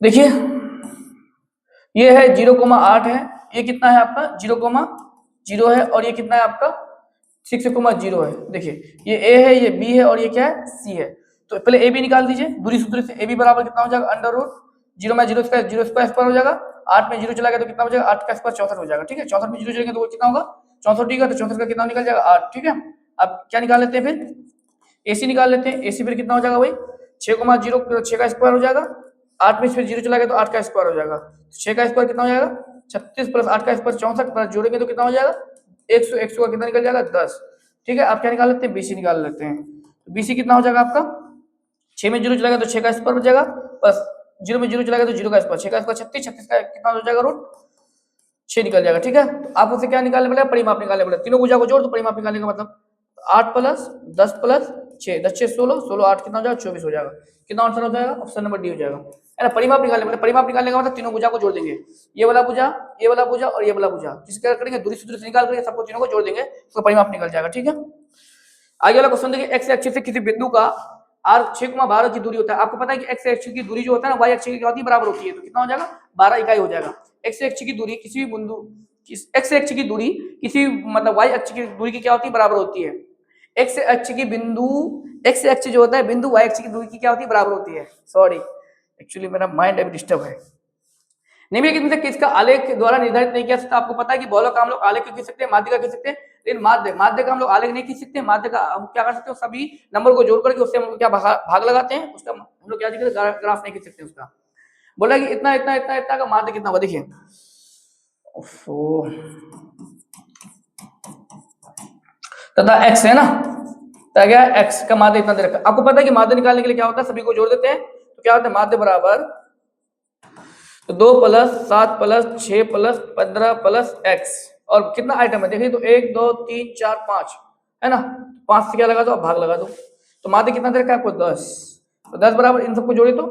देखिए ये है 0,8 है, ये कितना है आपका 0,0 है, और ये कितना है आपका 6,0 है। देखिए ये a है, ये b है, और ये क्या है c है। तो पहले a b निकाल दीजिए, दूरी सूत्र से a b बराबर कितना हो जाएगा, अंडर रूट 0 में 0 स्क्वायर हो जाएगा, 8 में 0 चला गया तो कितना हो जाएगा, 8 का स्क्वायर 64 हो जाएगा। ठीक है, 64 में 0 चलेंगे तो वो कितना होगा 64, ठीक है, तो 64 का कितना निकल जाएगा 8। ठीक है, अब क्या निकाल लेते हैं फिर, ac निकाल लेते हैं, ac फिर कितना हो जाएगा भाई 6,0, 6 का स्क्वायर हो जाएगा, 8 में फिर 0 चला गया तो 8 का स्क्वायर हो जाएगा, 6 का स्क्वायर कितना हो जाएगा 36 प्लस 8 का स्क्वायर 64, प्लस जोड़ेंगे तो कितना हो जाएगा 100, 100 का कितना निकल जाएगा 10। ठीक है, आप क्या निकाल लेते हैं, BC निकाल लेते हैं। तो BC कितना हो जाएगा आपका, 6 में 0 चला गया तो 6 का स्क्वायर हो जाएगा, प्लस 0 में 0 चला गया तो 0 का स्क्वायर, 6 का स्क्वायर 36, 36 का कितना हो जाएगा रूट 6 निकल जाएगा। ठीक है, तो आप उसे क्या निकालने पड़ेगा, परिमाप निकालने पड़ेगा, तीनों भुजा को जोड़ तो परिमाप निकालने का मतलब 8 प्लस 10 प्लस 6, 10 6 16, 16 8 कितना हो जाएगा 24 हो जाएगा। कितना आंसर हो जाएगा, ऑप्शन नंबर डी हो जाएगा, है ना। परिमाप निकालने पड़ेगा, परिमाप निकालने का मतलब तीनों भुजा को जोड़ देंगे, ये वाला भुजा, ये वाला भुजा और ये वाला भुजा, किसी क्या करेंगे दूरी सूत्र से निकाल करके सबको तीनों को जोड़ देंगे तो परिमाप निकल जाएगा। ठीक है, आगे वाला क्वेश्चन देखिए, एक्स एक्सिस से किसी बिंदु का r 6,12 की दूरी होता है। आपको पता है कि एक्स एक्सिस की दूरी जो होता है ना y एक्सिस की क्या होती है, बराबर होती है, तो कितना हो जाएगा 12 इकाई हो जाएगा। एक्स एक्सिस की दूरी किसी भी बिंदु, एक्स एक्सिस की दूरी किसी मतलब y एक्सिस की दूरी की क्या होती है, बराबर होती है। एक्स एक्सिस की बिंदु, एक्स एक्सिस जो होता है बिंदु y एक्सिस की दूरी की क्या होती है, बराबर होती है। सॉरी, एक्चुअली मेरा माइंड अभी डिस्टर्ब है। निम्नलिखित में से किसका आलेख द्वारा निर्धारित नहीं किया सकता। आपको पता है कि बहुलक का हम लोग आलेख खींच सकते हैं, माध्य का खींच सकते हैं, लेकिन माध्य का हम लोग आलेख नहीं खींच सकते। माध्य का हम क्या कर सकते हैं, सभी नंबर को जोड़ करके उससे हम लोग क्या भाग लगाते हैं, उसका हम लोग क्या ग्राफ नहीं खींच सकते उसका। बोला कि इतना इतना इतना इतना का माध्य कितना हुआ, देखिए तथा x है ना, तो क्या x का माध्य इतना दे रखा है। आपको पता है कि माध्य निकालने के लिए क्या होता है, सभी को जोड़ देते हैं, तो क्या होता है माध्य बराबर, तो 2 plus 7 plus 6 plus 15 plus x, और कितना आइटम है देखिए, तो 1 2 3 4 5 है ना, 5 से क्या लगा दो, भाग लगा दो, तो माध्य कितना दे रखा है आपको 10, तो 10 बराबर इन सबको जोड़े तो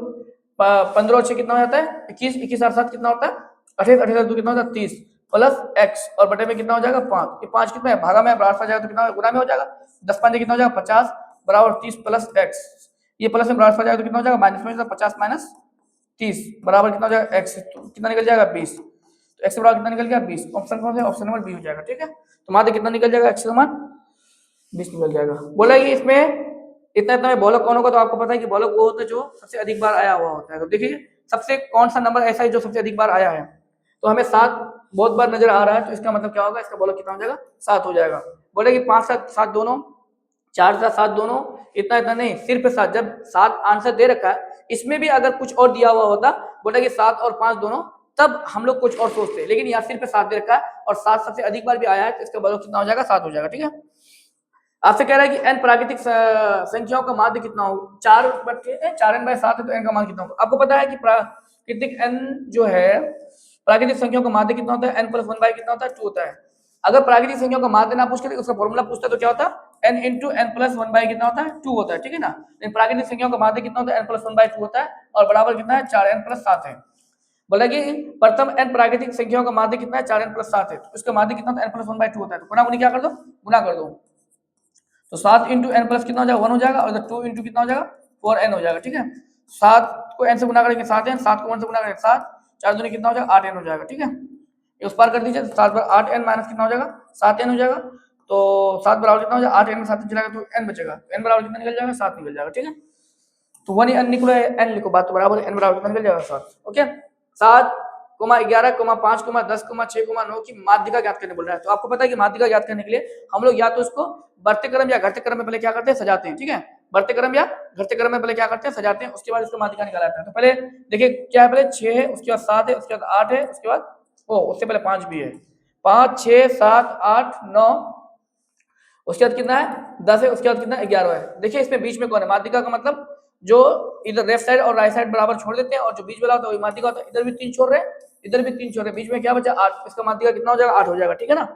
15 और 6 कितना हो जाता है 21, 21 और 7 कितना होता है 28, 28 और 2 कितना होता है 30, प्लस x, और बटे में कितना हो जाएगा 5, ये 5 कितना है भागा में बराबर आ जाएगा तो कितना गुना में हो जाएगा, 10 5 कितना हो जाएगा 50 बराबर 30 प्लस x, ये प्लस में बराबर आ जाएगा तो कितना हो जाएगा माइनस में 50 माइनस 30 बराबर कितना हो जाएगा x, तो कितना निकल जाएगा 20, तो x बराबर कितना निकल गया 20, ऑप्शन कौन सा है, ऑप्शन नंबर बी हो जाएगा। ठीक है, तो माध्य कितना निकल जाएगा x समान 20 निकल जाएगा। बोला कि इसमें इतना इतना में बहुलक कौन होगा, तो आपको पता है कि बहुलक वो होता है जो सबसे अधिक बार आया हुआ होता है। तो देखिए सबसे कौन सा नंबर ऐसा है जो सबसे अधिक बार आया है, तो हमें 7 बहुत बार नजर आ रहा है, तो इसका मतलब क्या होगा, इसका बोलो कितना हो जाएगा, 7 हो जाएगा। बोले कि 5 7 7 दोनों, 4 7 7 दोनों, इतना इतना नहीं, सिर्फ 7। जब 7 आंसर दे रखा है, इसमें भी अगर कुछ और दिया हुआ होता, बोला कि 7 और 5 दोनों, तब हम लोग कुछ और सोचते, लेकिन यहाँ सिर्फ 7 दे रखा है और 7 सबसे अधिक बार भी आया है, तो इसका बोलो कितना हो जाएगा, 7 हो जाएगा। ठीक है, आपसे कह रहा है कि n प्राकृतिक संख्याओं का माध्य कितना हो, 4n/7 है, तो n का मान कितना होगा। आपको पता है कि प्राकृतिक n जो है, प्राकृतिक संख्याओं का माध्य कितना होता है, n + 1/, कितना होता है, 2 होता है। अगर प्राकृतिक संख्याओं का माध्य ना पूछ के उसका फॉर्मूला पूछता है तो क्या होता है, n × n + 1/, कितना होता है, 2 होता है। ठीक है ना, लेकिन प्राकृतिक संख्याओं का माध्य कितना होता है, n + 1/2 होता है, और बराबर कितना है, 4n + 7 है। बोला कि प्रथम n प्राकृतिक संख्याओं का माध्य कितना है, 4n + 7 है, तो उसका माध्य कितना होता है, n + 1/2 होता है। तो गुणा क्या कर दो, गुना कर दो, तो 7 × n+ कितना हो जाएगा, 1 हो जाएगा, और 2 × कितना हो जाएगा, 4n हो जाएगा। ठीक है, 7 को n से गुना करेंगे 7n, 7 को 1 से गुना करेंगे 7, 4 दूनी कितना हो जाएगा, 8n हो जाएगा। ठीक है, ये उस पार कर दीजिए, 7 पर 8n माइनस कितना हो जाएगा, 7n हो जाएगा। तो 7 बराबर कितना हो जाएगा, 8n में 7 चलाएगा तो n बचेगा, तो n बराबर कितना निकल जाएगा, 7 निकल जाएगा। ठीक है, तो 1 n निकला है, n लिखो, बात तो बराबर, n बराबर कितना निकल जाएगा, 7। ओके, 7, 11, 5, 10, 6, 9 की माध्यिका ज्ञात करने बोल रहा है। तो आपको पता है कि माध्यिका ज्ञात करने के लिए हम लोग या तो इसको बढ़ते क्रम या घटते क्रम में पहले क्या करते हैं, सजाते हैं। ठीक है, बढ़ते क्रम या घटते क्रम में पहले क्या करते हैं, सजाते हैं, उसके बाद इसका माध्यिका निकाला जाता है। तो पहले देखिए क्या है, पहले 6 है, उसके बाद 7 है, उसके बाद 8 है, उसके बाद उससे पहले 5 भी है, 5 6 7 8 9, उसके बाद कितना है, 10 है, उसके बाद कितना, 11 है। देखिए इसमें बीच में कौन है, माध्यिका का मतलब जो इधर लेफ्ट साइड और राइट साइड बराबर छोड़ देते हैं, और जो बीच वाला होता है वही माध्यिका होता है। इधर भी 3 छोड़ रहे हैं, इधर भी 3 छोड़ रहे हैं, बीच में क्या बचा, 8, इसका माध्यिका कितना हो जाएगा, 8 हो जाएगा। ठीक है ना,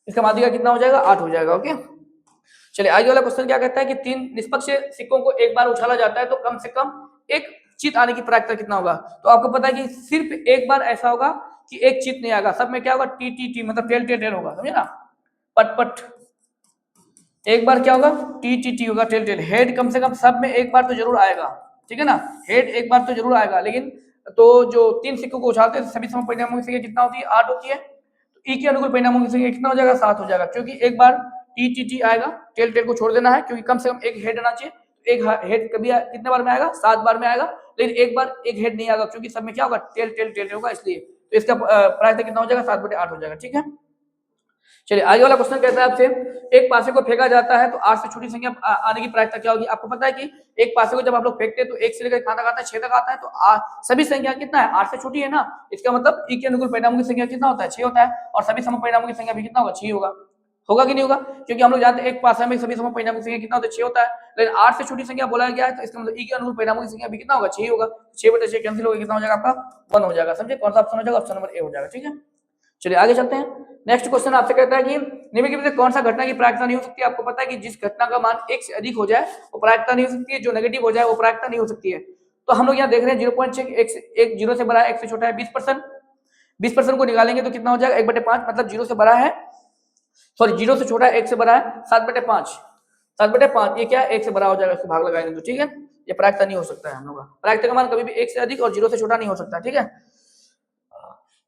इसका माध्यिका कितना हो जाएगा, 8 हो जाएगा। ओके, चलिए आगे वाला क्वेश्चन क्या कहता है कि 3 निष्पक्ष सिक्कों को एक बार उछाला जाता है तो कम से कम एक चित आने की प्रायिकता कितना होगा। तो आपको पता है कि सिर्फ एक बार ऐसा होगा कि एक चित नहीं आएगा, सब में क्या होगा, टी टी टी, मतलब टेल टेल टेल होगा, समझे ना, पट पट, एक बार क्या होगा, टी टी टी होगा, टेल टेल। हेड कम से कम सब में एक बार तो जरूर आएगा, ठीक है ना, हेड एक बार तो जरूर आएगा। लेकिन तो जो 3 सिक्कों को उछालते हैं सभी सम परिणामों की संख्या कितना होती है, 8 होती है, तो ई के अनुकूल परिणामों की संख्या कितना हो जाएगा, 7 हो जाएगा, क्योंकि एक बार टी टी टी आएगा, टेल टेल को छोड़ देना है, क्योंकि कम से कम एक हेड आना चाहिए। एक हेड कभी कितने बार में आएगा, 7 बार में आएगा, लेकिन एक बार एक हेड नहीं आएगा, क्योंकि सब में क्या होगा, टेल टेल टेल होगा, इसलिए तो इसका प्रायिकता कितना हो जाएगा, 7/8 हो जाएगा। ठीक है, चलिए आगे वाला क्वेश्चन कहता है आपसे, एक पासे को फेंका जाता है तो 8 से छोटी संख्या आने की प्रायिकता क्या होगी। आपको पता है कि एक पासे को जब आप लोग फेंकते हैं तो 1 से लेकर कहां तक आता है, 6 तक आता है, तो सभी संख्या कितना है, 8 से छोटी है ना, इसका मतलब ई के अनुकूल परिणामों की संख्या कितना होता है, 6 होता है, और सभी सम परिणामों की संख्या भी कितना होगा, 6 होगा। होगा कि नहीं होगा, क्योंकि हम लोग जानते हैं एक पासा में सभी सम परिणामों की संख्या कितना होता है, 6 होता है, लेकिन 8 से छोटी संख्या बोला गया है, तो इसका मतलब ई के अनुकूल परिणामों की संख्या भी कितना होगा, 6 होगा। 6/6 कैंसिल होगा, कितना हो जाएगा आपका, 1 हो जाएगा। समझे, कौन सा ऑप्शन हो जाएगा, ऑप्शन नंबर ए हो जाएगा। ठीक है, चलिए आगे चलते हैं। नेक्स्ट क्वेश्चन आपसे कहता है कि निम्नलिखित में से कौन सा घटना की प्रायिकता नहीं हो सकती है। आपको पता है कि जिस घटना का मान 1 से अधिक हो जाए वो प्रायिकता नहीं हो सकती है, जो नेगेटिव हो जाए वो प्रायिकता नहीं हो सकती है। तो हम लोग यहाँ देख रहे हैं 0.6, 1 0 से बड़ा है, 1 से छोटा है, 20%, 20% को निकालेंगे तो कितना हो जाएगा, 1/5, मतलब 0 से बड़ा है, सॉरी 0 से छोटा है, 1 से बड़ा है, 7/5, 7/5, ये क्या है, 1 से बड़ा हो जाएगा, इसको भाग लगाएंगे तो ठीक है, ये प्रायिकता नहीं हो सकता है हम लोग का। प्रायिकता का मान कभी भी 1 से अधिक और 0 से छोटा नहीं हो सकता। ठीक है,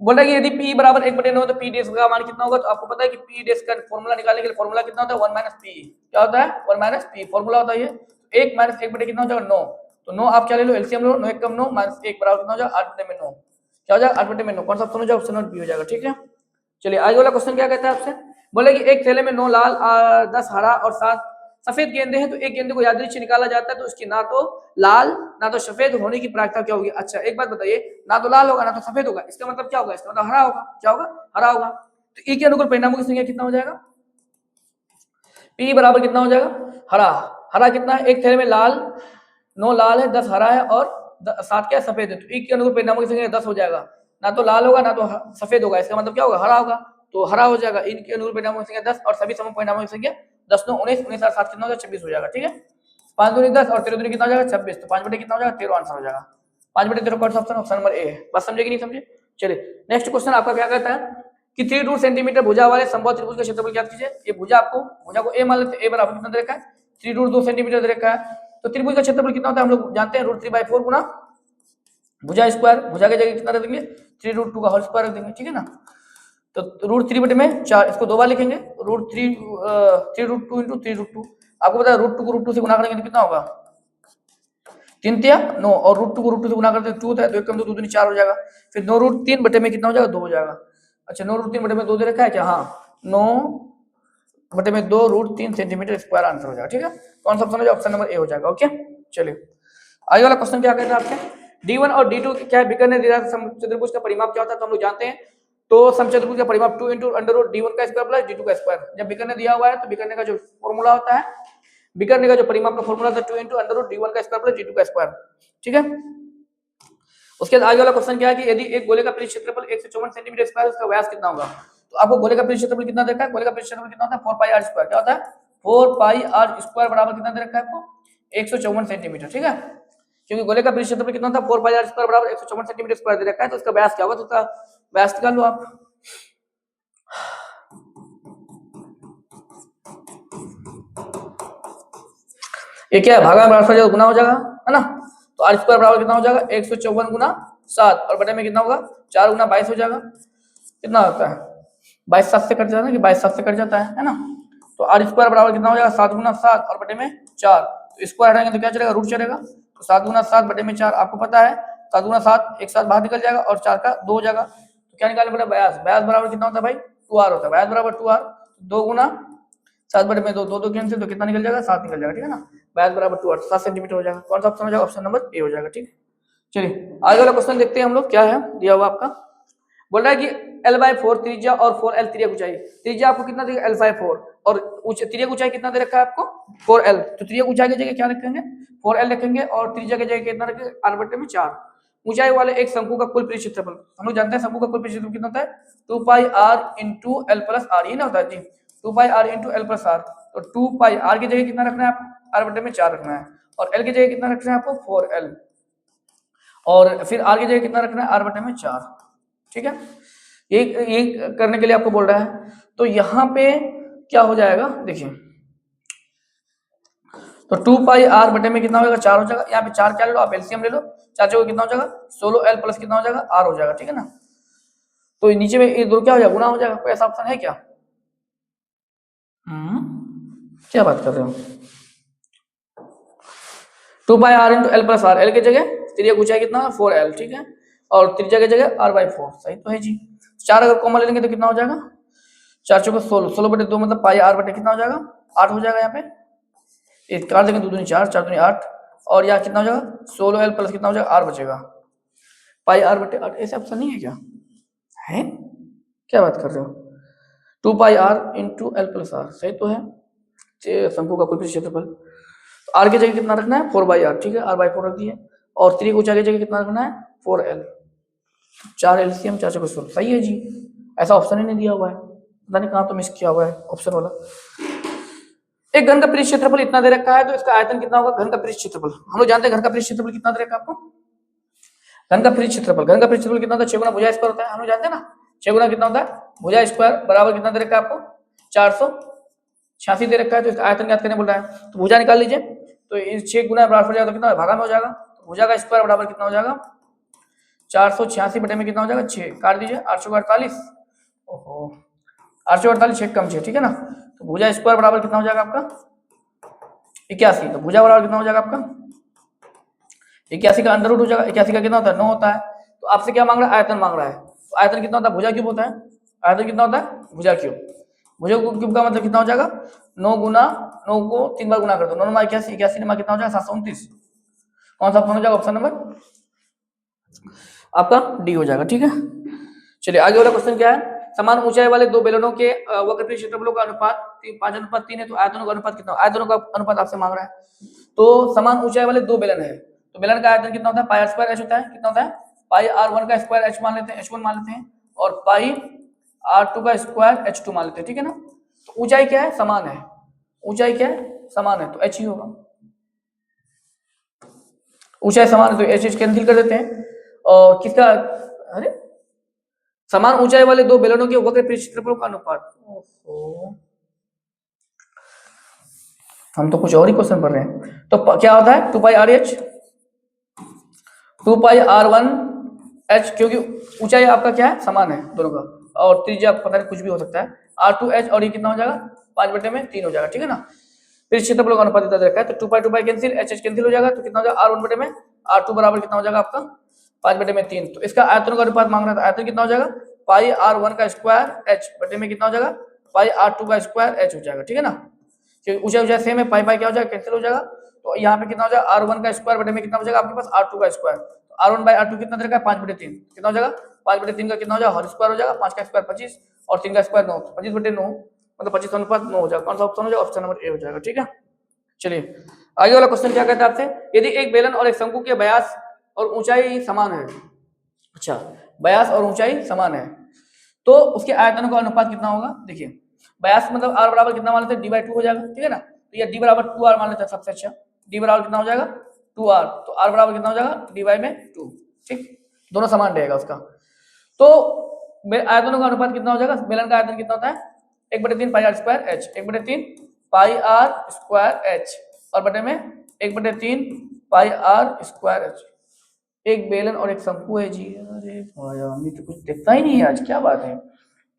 बोल रहा है कि यदि p बराबर 1/9 तो p डैश का मान कितना होगा। तो आपको पता है कि p डैश का फॉर्मूला निकालने के लिए फॉर्मूला कितना होता है, 1 - p, क्या होता है, 1 - p फॉर्मूला होता है ये। 1 - 1 कितना हो जाएगा, 9, तो 9 आप क्या ले लो, एलसीएम लो, 9 1 कम 9 -1 बराबर कितना हो जाएगा, 8/9, क्या हो जाएगा, 8/9। कौन सा ऑप्शन हो जाएगा, ऑप्शन नंबर बी हो जाएगा। ठीक है, चलिए आगे वाला क्वेश्चन क्या कहता है आपसे, बोले कि एक थैले में 9 लाल 10 हरा और 7 सफेद गेंदे हैं, तो एक गेंदे को यादृच्छिक निकाला जाता है तो उसकी ना तो लाल ना तो सफेद होने की प्रायिकता क्या होगी। अच्छा एक बात बताइए, ना तो लाल होगा ना तो सफेद होगा, इसका मतलब क्या होगा, इसका मतलब हरा होगा, क्या होगा, हरा होगा। तो ई के अनुकूल परिणामों की संख्या कितना हो जाएगा, पी बराबर कितना हो जाएगा, हरा, हरा कितना है, एक थैले में लाल 9 लाल है, 10 हरा है और 7 क्या सफेद है, तो ई के अनुकूल परिणामों की संख्या 10 हो जाएगा, ना तो लाल होगा ना तो सफेद होगा, इसका मतलब क्या होगा, हरा होगा, तो हरा हो जाएगा। इनके अनुकूल परिणामों की संख्या 10 और सभी सम परिणामों की संख्या 10 9 19 19 और 7 कितना हो जाएगा, 26 हो जाएगा। ठीक है, 5 दूनी 10 और 13 दूनी कितना हो जाएगा, 26, तो 5 बटे कितना हो जाएगा, 13 आंसर हो जाएगा। 5/13 कौन सा ऑप्शन, ऑप्शन नंबर ए है। बात समझे कि नहीं समझे। चलिए नेक्स्ट क्वेश्चन आपका क्या कहता है कि 3 सेंटीमीटर भुजा वाले समबाहु त्रिभुज का क्षेत्रफल ज्ञात कीजिए। ये भुजा आपको भुजा को ए मान लेते हैं, ए बराबर कितना दे रखा है, 3√2 सेंटीमीटर दे रखा है, तो त्रिभुज का क्षेत्रफल कितना होता है हम लोग जानते हैं, √3/4 गुना भुजा स्क्वायर, भुजा की जगह कितना रख देंगे, 3√2 का होल स्क्वायर रख देंगे। ठीक है ना, तो √3/4, इसको 2 बार लिखेंगे, √3 × 3√2। आपको पता है √2 को √2 से गुना करेंगे तो कितना होगा, 3 × 9, और √2 को √2 से गुना करते हैं 2 होता है, 2 × 2 = 2 × 4 हो जाएगा, फिर 9√3 बटे में कितना हो जाएगा, 2 हो जाएगा। अच्छा 9√3/2 दे रखा है क्या? हाँ 9/2 √3 सेंटीमीटर स्क्वायर आंसर हो जाएगा। ठीक है, कौन सा ऑप्शन हो जाएगा? ऑप्शन नंबर ए हो जाएगा। ओके चलिए आगे वाला क्वेश्चन क्या कहता है आपके D1 और D2 क्या है विकर्ण ने दिया समचतुर्भुज का परिमाप क्या होता है तो हम लोग जानते हैं। तो समचतुर्भुज का परिमाप 2 × √D1 का स्क्वायर प्लस D2 का स्क्वायर। जब विकर्ण ने दिया हुआ है तो विकर्ण का जो फॉर्मूला होता है, विकर्ण का जो परिमाप का फॉर्मूला था 2 × √D1 का स्क्वायर प्लस D2 का स्क्वायर। ठीक है, उसके बाद आगे वाला क्वेश्चन क्या है कि यदि एक गोले का परिधि क्षेत्रफल 154 सेंटीमीटर स्क्वायर उसका व्यास कितना होगा। तो आपको गोले का परिधि क्षेत्रफल कितना देखा है? गोले का परिधि क्षेत्रफल कितना होता है? 4πr²। क्या होता है? 4πr² बराबर कितना दे रखा है आपको? 154 सेंटीमीटर। ठीक है, क्योंकि गोले का परिधि क्षेत्रफल कितना था? 4πr² बराबर 154 सेंटीमीटर स्क्वायर दे रखा है, तो उसका व्यास क्या होगा? तो उसका व्यास निकाल लो आप। ये क्या है? भागा में गुना हो जाएगा है ना, तो r² बराबर कितना हो जाएगा? 154 गुना 7 और बटे में कितना होगा? 4 गुना 22 हो जाएगा। कितना होता है? 22 7 से कट जाता है कि 22 7 से कट जाता है ना, तो r² बराबर कितना हो जाएगा? 7 गुना 7 और बटे में 4। तो स्क्वायर हटाएंगे तो क्या चलेगा? रूट चलेगा। तो 7 गुना 7 बटे में 4 आपको पता है 7 गुना 7 एक साथ बाहर निकल जाएगा और 4 का 2 हो जाएगा। तो क्या निकालना पड़ेगा? व्यास। व्यास बराबर कितना होता है भाई? 2r होता है। व्यास बराबर 2r, 2 गुना 7 बटे में 2, 2 कैंसिल, तो कितना निकल जाएगा? 7 निकल जाएगा। ठीक है ना, व्यास बराबर 2r 7 सेंटीमीटर हो जाएगा। कौन सा ऑप्शन हो जाएगा? ऑप्शन नंबर ए हो जाएगा। ठीक है, चलिए आगे वाला क्वेश्चन देखते हैं हम लोग क्या है दिया हुआ आपका। बोल रहा है कि L/4 त्रिज्या और 4L त्रिज्या की ऊंचाई। त्रिज्या आपको कितना देगा? L/4 और त्रिज्या की ऊंचाई कितना दे रखा है आपको? 4L। तो त्रिज्या की ऊंचाई की जगह क्या रखेंगे? 4L रखेंगे और त्रिज्या की जगह कितना रखेंगे? r/4। ऊंचाई वाले एक शंकु का कुल परिधि क्षेत्रफल हम लोग जानते हैं। शंकु का कुल परिधि क्षेत्रफल कितना होता है? 2πr × L + r। ये ना होता है जी, 2πr × L + r। तो 2πr की जगह कितना रखना है आपको? r/4 रखना है और L की जगह कितना रखना है आपको? 4L और फिर r की जगह कितना रखना है? r/4। ठीक है, ये करने के लिए आपको बोल रहा है। तो यहाँ पे क्या हो जाएगा देखिए, तो 2πr बटे में कितना हो जाएगा? 4 हो जाएगा। यहाँ पे 4 क्या ले लो आप? एलसीएम ले लो। 4 जगह कितना हो जाएगा? 16L प्लस कितना हो जाएगा? r हो जाएगा। ठीक है ना, तो नीचे में ये दो क्या हो जाएगा? गुना हो जाएगा। कोई ऐसा ऑप्शन है क्या? क्या बात कर रहे हो? 2πr × L + r। L की जगह त्रिज्या ऊंचाई कितना है? 4L। ठीक है, और त्रिज्या की जगह r/4। सही तो है जी। 4 अगर कॉमन लेंगे तो कितना हो जाएगा? 4 चौके 16, 16/2 मतलब πr बटे कितना हो जाएगा? 8 हो जाएगा। यहाँ पे एक काट देंगे, 2 दूनी 4, 4 दूनी 8 और यहाँ कितना हो जाएगा? 16L प्लस कितना हो जाएगा? r बचेगा। πr/8 ऐसे ऑप्शन नहीं है क्या? है, क्या बात कर रहे हो? 2πr × L + r। सही तो है, शंकु का कुल परिधि क्षेत्रफल। तो r की जगह कितना रखना है? 4/r। ठीक है, r/4 रख दिए और त्रिज्या ऊंचाई की जगह कितना रखना है? 4L। 4 एलसीएम 4 चौके 16। सही है जी, ऐसा ऑप्शन ही नहीं दिया हुआ है, पता नहीं कहाँ तो मिस किया हुआ है ऑप्शन वाला। एक घन का परिधि क्षेत्रफल इतना दे रखा है, तो इसका आयतन कितना होगा? घन का परिधि क्षेत्रफल हम लोग जानते हैं। घन का परिधि क्षेत्रफल कितना दे रखा है आपको? घन का परिधि क्षेत्रफल कितना होता है? 6 गुना भुजा स्क्वायर होता है। हम लोग जानते हैं ना, 6 गुना कितना होता है? भुजा स्क्वायर बराबर कितना दे रखा है आपको? 486 दे रखा है। तो इसका आयतन ज्ञात करने बोल रहा है, तो भुजा निकाल लीजिए। तो 6 गुना बराबर हो जाएगा तो कितना भागा में हो जाएगा? तो भुजा का स्क्वायर बराबर कितना हो जाएगा? 486 बटे में कितना हो जाएगा? 6। काट दीजिए, 848। ओहो, 848 6 कम 6। ठीक है ना, तो भुजा स्क्वायर बराबर कितना हो जाएगा आपका? 81। तो भुजा बराबर कितना हो जाएगा आपका? 81 का अंडर रूट हो जाएगा। 81 का कितना होता है? 9 होता है। तो आपसे क्या मांग रहा है? आयतन मांग रहा है। तो आयतन कितना होता है? भुजा क्यूब होता है। आयतन कितना होता है? भुजा क्यूब। भुजा क्यूब का मतलब कितना हो जाएगा? 9 गुना 9 को 3 बार गुना कर दो, 9 9 81, 81 में कितना हो जाएगा? 729। कौन सा ऑप्शन हो जाएगा? ऑप्शन नंबर आपका डी हो जाएगा। ठीक है, चलिए आगे वाला क्वेश्चन क्या है? समान ऊंचाई वाले दो बेलनों के वक्र परिधि क्षेत्रफलों का अनुपात 5:3 है, तो आयतनों का अनुपात कितना? आयतनों का अनुपात आपसे मांग रहा है। तो समान ऊंचाई वाले दो बेलन है, तो बेलन का आयतन कितना होता है? πr² h होता है। कितना होता है? πr1 का स्क्वायर h मान लेते हैं, h1 मान लेते हैं, और πr2 का स्क्वायर h2 मान लेते हैं। ठीक है ना, तो ऊंचाई क्या है? समान है। ऊंचाई क्या है? समान है, तो h ही होगा। ऊंचाई समान है तो h कैंसिल कर देते हैं। और किसका? अरे समान ऊंचाई वाले दो बेलनों के वक्र परिधि क्षेत्रफलों का अनुपात। ओहो, हम तो कुछ और ही क्वेश्चन पढ़ रहे हैं। तो क्या होता है? 2πr(h), 2πr1h, क्योंकि ऊंचाई आपका क्या है? समान है दोनों का, और त्रिज्या पता नहीं कुछ भी हो सकता है। r2h और ये कितना हो जाएगा? 5/3 हो जाएगा। ठीक है ना, परिधि क्षेत्रफलों का अनुपात इतना रखा है, तो 2π कैंसिल, h कैंसिल हो जाएगा, तो कितना हो जाएगा? r1/r2 बराबर कितना हो जाएगा आपका? 5/3। तो इसका आयतनों का अनुपात मांग रहा था, आयतन कितना हो जाएगा? पाई r1 का स्क्वायर h बटे में कितना हो जाएगा पाई r2 का स्क्वायर h हो जाएगा, ठीक है ना। क्योंकि ऊंचाई ऊंचाई सेम है, पाई पाई क्या हो जाएगा कैंसिल हो जाएगा। तो यहाँ पे कितना हो जाएगा r1 का स्क्वायर बटे में कितना हो जाएगा आपके पास r2 का स्क्वायर। तो r1 बाई r2 कितना रहेगा 5/3 कितना हो जाएगा 5/3 का कितना हो जाएगा होल स्क्वायर हो जाएगा, 5 का स्क्वायर 25 और 3 का स्क्वायर 9, 25/9 मतलब 25 अनुपात 9 हो जाएगा। कौन सा ऑप्शन हो जाएगा ऑप्शन नंबर ए हो जाएगा, ठीक है। चलिए आगे वाला क्वेश्चन क्या कहता है आपसे, यदि एक बेलन और एक शंकु के व्यास और ऊंचाई समान है, अच्छा व्यास और ऊंचाई समान है तो उसके आयतनों का अनुपात कितना होगा। देखिए व्यास मतलब r बराबर कितना मान लेते हैं d/2 हो जाएगा, ठीक है ना। तो ये d बराबर 2r मान लेते हैं सबसे अच्छा, d बराबर कितना हो जाएगा 2r, तो r बराबर कितना हो जाएगा d/2, ठीक दोनों समान रहेगा उसका। तो आयतनों का अनुपात कितना हो जाएगा, बेलन का आयतन कितना होता है 1/3 पाई r स्क्वायर h, 1/3 पाई r स्क्वायर h और बटे में 1/3 पाई r स्क्वायर h। एक बेलन और एक शंकु है जी, अरे भाई हमें तो कुछ दिखता ही नहीं है आज, क्या बात है।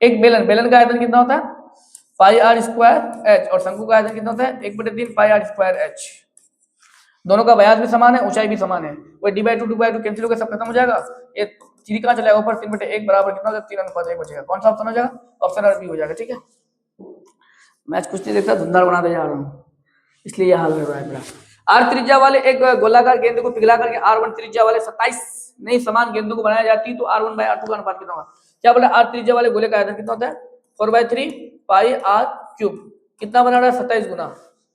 एक बेलन का आयतन कितना होता है पाई r स्क्वायर h और शंकु का आयतन कितना होता है 1/3 पाई r स्क्वायर h। दोनों का व्यास भी समान है, ऊंचाई भी समान है, वही d/2 कैंसिल होकर सब खत्म हो जाएगा। ये 3 कहां चला जाएगा ऊपर 3/1 बराबर कितना हो जाएगा 3:1 बचेगा। कौन सा ऑप्शन हो जाएगा ऑप्शन नंबर बी हो जाएगा, ठीक है। मैच कुछ नहीं देखता, धुंधार बनाते जा रहा हूँ इसलिए यह हाल हो रहा है मेरा। r त्रिज्या वाले एक गोलाकार गेंद को पिघला करके r1 त्रिज्या वाले 27 नई समान गेंदों को बनाई जाती है तो r1 बाई r2 का अनुपात कितना होगा। क्या बोला r त्रिज्या वाले गोले का आयतन कितना होता है 4/3 पाई r क्यूब, कितना बना रहा है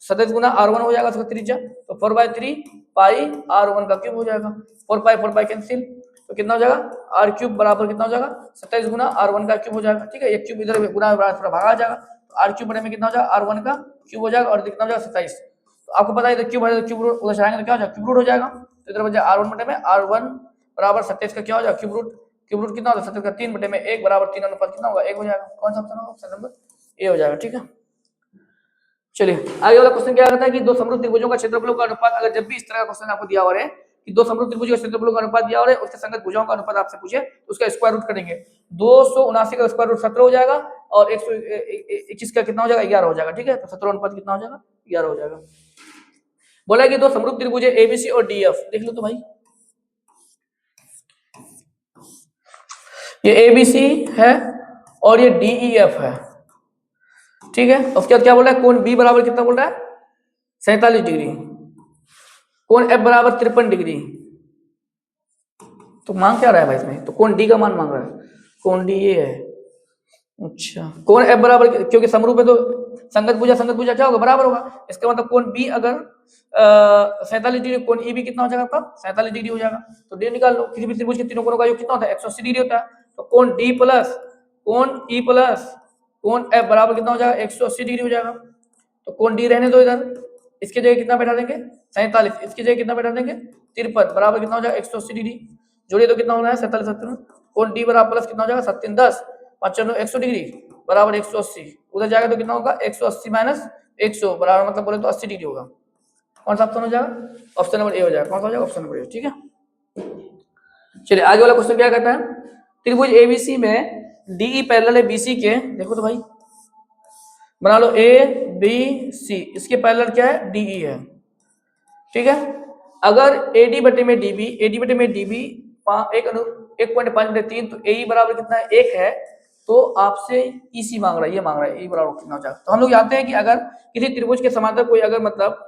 27 गुना r1 हो जाएगा उसका त्रिज्या, तो 4/3 पाई r1 का क्यूब हो जाएगा, 4 पाई कैंसिल, तो कितना हो जाएगा r क्यूब बराबर कितना हो जाएगा 27 गुना r1 का क्यूब हो जाएगा, ठीक है। एक क्यूब इधर गुना थोड़ा भागा जाएगा, तो r क्यूब बटे में कितना हो जाएगा r1 का क्यूब हो जाएगा और कितना हो जाएगा 27। तो आपको पता है इधर क्यूब है तो क्यूब रूट उधर चलाएंगे तो क्या हो जाएगा क्यूब रूट हो जाएगा, तो इधर बचा r1 बटे में r1 बराबर 27 का क्या हो जाएगा क्यूब रूट कितना होगा 27 का 3 बटे में 1 बराबर 3 अनुपात कितना होगा 1 हो जाएगा। कौन सा ऑप्शन होगा ऑप्शन नंबर ए हो जाएगा, ठीक है। चलिए आगे वाला क्वेश्चन क्या कहता है कि दो समरूप त्रिभुजों का क्षेत्रफलों का अनुपात, अगर जब भी इस तरह का क्वेश्चन आपको दिया हो रहा है कि दो समरूप त्रिभुजों के क्षेत्रफलों का अनुपात दिया हो रहा है उसके संगत भुजाओं का अनुपात आपसे पूछे तो उसका स्क्वायर रूट करेंगे। 279 का स्क्वायर रूट 17 हो जाएगा और 121 का कितना हो जाएगा 11 हो जाएगा, ठीक है। तो 17 अनुपात कितना हो जाएगा 11 हो जाएगा। बोला कि दो समरूप त्रिभुज एबीसी और डीएफ, देख लो तो भाई ये एबीसी है और ये डीईएफ है, ठीक है। उसके बाद क्या बोल रहा है कोण बी बराबर कितना बोल रहा है 47 डिग्री, कोण एफ बराबर 53 डिग्री। तो मांग क्या रहा है भाई इसमें, तो कोण डी का मान मांग रहा है, कोण डी ये है। अच्छा कोण एफ बराबर क्योंकि समरूप है तो संगत भुजा क्या होगा बराबर होगा, इसका मतलब कोण बी अगर 47 डिग्री, कोण ई भी कितना हो जाएगा आपका 47 डिग्री हो जाएगा। तो डी निकाल लो, किसी भी त्रिभुज के तीनों कोणों का योग कितना होता है 180 डिग्री होता है। तो कोण डी प्लस कोण ई प्लस कोण एफ बराबर कितना हो जाएगा 180 डिग्री हो जाएगा। तो कोण डी रहने दो इधर, इसके जगह कितना बैठा देंगे 47, इसकी जगह कितना बैठा देंगे 53 बराबर कितना हो जाएगा 180 डिग्री। जोड़िए तो कितना हो रहा है 47 70, कोण डी बराबर प्लस कितना हो जाएगा 7 10 95 100 डिग्री बराबर 180, उधर जाएगा तो कितना होगा 180 माइनस 100 बराबर मतलब बोले तो 80 डिग्री होगा। कौन सा ऑप्शन हो जाएगा ऑप्शन नंबर ए हो जाएगा। कौन सा हो जाएगा ऑप्शन नंबर ए, ठीक है। चलिए आगे वाला क्वेश्चन क्या कहता है, त्रिभुज एबीसी में डीई पैरेलल है बीसी के, देखो तो भाई बना लो ए बी सी, इसके पैरेलल क्या है डीई है, ठीक है। अगर एडी बटे में डीबी 1.5/3 तो एई बराबर कितना है 1 है, तो आपसे ईसी मांग रहा है, ये मांग रहा है ई बराबर कितना हो जाएगा। तो हम लोग जानते हैं कि अगर किसी त्रिभुज के समांतर कोई अगर मतलब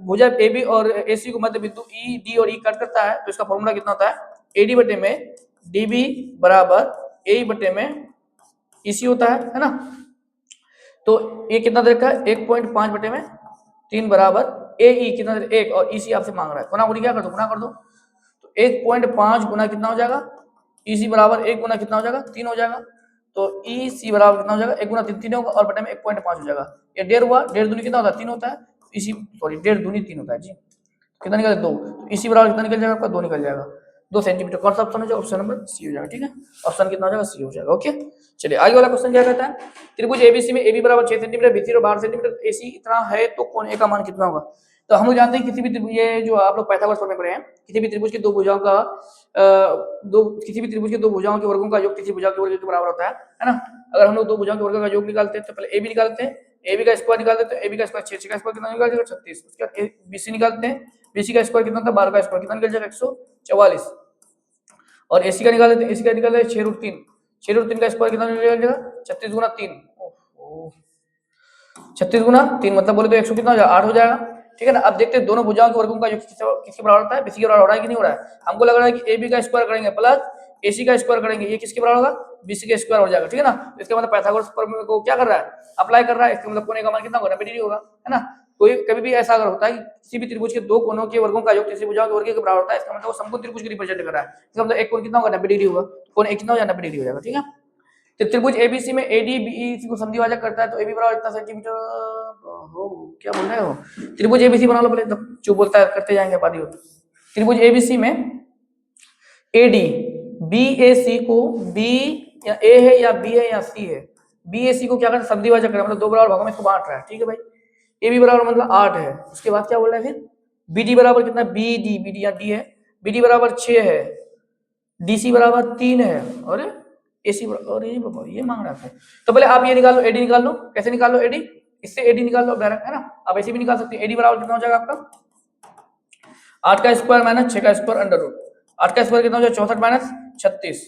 भुजा AB और AC को मध्य बिंदु E D और E कट करता है तो इसका फॉर्मूला कितना होता है AD बटे में DB बराबर AE बटे में EC होता है ना। तो ये कितना दे रखा है 1.5 बटे में 3 बराबर AE कितना 1 और EC आपसे मांग रहा है, गुना गुनी क्या कर दो गुना कर दो, तो 1.5 गुना कितना हो जाएगा EC बराबर 1 गुना कितना हो जाएगा 3 हो जाएगा। तो EC बराबर कितना हो जाएगा 1 गुना 3 होगा और बटे में 1.5 हो जाएगा। ये 1.5 हुआ, 1.5 दूनी कितना होता है 3 होता है, इसी सॉरी 1.5 दूनी 3 होता है जी, कितना निकल 2, तो इसी बराबर कितना निकल जाएगा आपका 2 निकल जाएगा 2 सेंटीमीटर। कौन सा ऑप्शन हो जाएगा ऑप्शन नंबर सी हो जाएगा, ठीक है। ऑप्शन कितना हो जाएगा सी हो जाएगा, ओके। चलिए आगे वाला क्वेश्चन क्या कहता है, त्रिभुज एबीसी में एबी बराबर 6 सेंटीमीटर बीसी और 12 सेंटीमीटर एसी इतना है तो कोण ए का मान कितना होगा। तो हम लोग जानते हैं किसी भी ये जो आप लोग पाइथागोरस प्रमेय पढ़े हैं, किसी भी त्रिभुज के दो भुजाओं का किसी भी त्रिभुज के दो भुजाओं के वर्गों का योग किसी भुजा के वर्ग के बराबर होता है ना। अगर हम लोग दो भुजाओं के वर्ग का योग निकालते हैं तो पहले एबी निकालते हैं, एबी का स्क्वायर निकालते हैं तो एबी का स्क्वायर 6 का स्क्वायर कितना निकल जाएगा 36, उसके बाद बीसी निकालते हैं, बीसी का स्क्वायर कितना था 12 का स्क्वायर कितना निकल जाएगा 144 और एसी का निकाल देते हैं, एसी का निकल जाएगा 6√3, 6√3 का स्क्वायर कितना निकल जाएगा 36 गुना 3, 36 गुना 3 मतलब बोले तो 100 कितना हो जाएगा 8 हो जाएगा। ठीक है ना। अब देखते हैं दोनों भुजाओं के वर्गों का योग किसके बराबर होता है, बीसी के बराबर हो रहा है कि नहीं हो रहा है। हमको लग रहा है कि AB का स्क्वायर करेंगे प्लस AC का स्क्वायर करेंगे, ये किसके बराबर होगा BC का स्क्वायर हो जाएगा। ठीक है ना। इसका मतलब पाइथागोरस प्रमेय को क्या कर रहा है अप्लाई कर रहा है, इसका मतलब कोने का मान कितना होगा 90 डिग्री होगा, है ना। कोई कभी भी ऐसा अगर होता है कि किसी भी त्रिभुज के दो कोनों के वर्गों का योग तीसरी भुजाओं के वर्ग के बराबर होता है, इसका मतलब वो समकोण त्रिभुज को रिप्रेजेंट कर रहा है। इसका मतलब एक कोण कितना होगा 90 डिग्री होगा, कोण एक कितना हो जाएगा 90 डिग्री हो जाएगा। ठीक है। तो त्रिभुज एबीसी में एडी बीई को संधिभाजक करता है, तो एबी बराबर इतना सेंटीमीटर हो, क्या बोल रहे हो। त्रिभुज एबीसी बना लो पहले, तो जो बोलता है करते जाएंगे बाद में। त्रिभुज एबीसी में एडी बीएसी को बी या ए है या बी है या सी है, बीएसी को क्या करता है संधिभाजक कर रहा है, मतलब दो बराबर भागों में इसको बांट रहा है। ठीक है भाई। एबी बराबर मतलब 8 है, उसके बाद क्या बोल रहा है फिर बीडी बराबर कितना बीडी, बीडी या डी है, बीडी बराबर 6 है, डीसी बराबर 3 है, और एसी और ये बाबा ये मांग रहा था। तो पहले आप ये निकाल लो, एडी निकाल लो। कैसे निकाल लो एडी, इससे एडी निकाल लो डायरेक्ट, है ना। आप ऐसे भी निकाल सकते हैं। एडी बराबर कितना हो जाएगा आपका 8 का स्क्वायर माइनस 6 का स्क्वायर अंडर रूट, 8 का स्क्वायर कितना हो जाएगा 64 माइनस 36,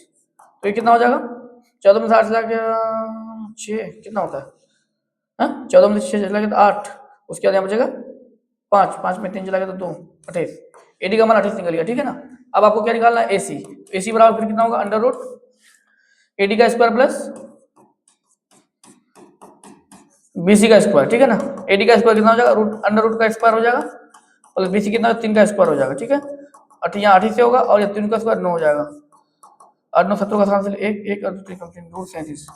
तो ये कितना हो जाएगा 14 में 8 चला गया 6 कितना होता है 14 में 6 चला गया तो 8, उसके बाद यहाँ बचेगा 5, 5 में 3 चला गया तो 2, 28, एडी का मान 28 निकल गया। ठीक है ना। अब आपको क्या निकालना है एसी, तो एसी बराबर फिर कितना होगा अंडर रूट एडी का स्क्वायर प्लस बीसी का स्क्वायर। ठीक है ना। एडी का स्क्वायर कितना हो जाएगा रूट अंडर रूट का स्क्वायर हो जाएगा, प्लस बीसी कितना 3 का स्क्वायर हो जाएगा। ठीक है। 8 यहाँ 28 से होगा और ये 3 का स्क्वायर 9 हो जाएगा, 8 9 17 का आंसर 1 1 और 3 रूट 37।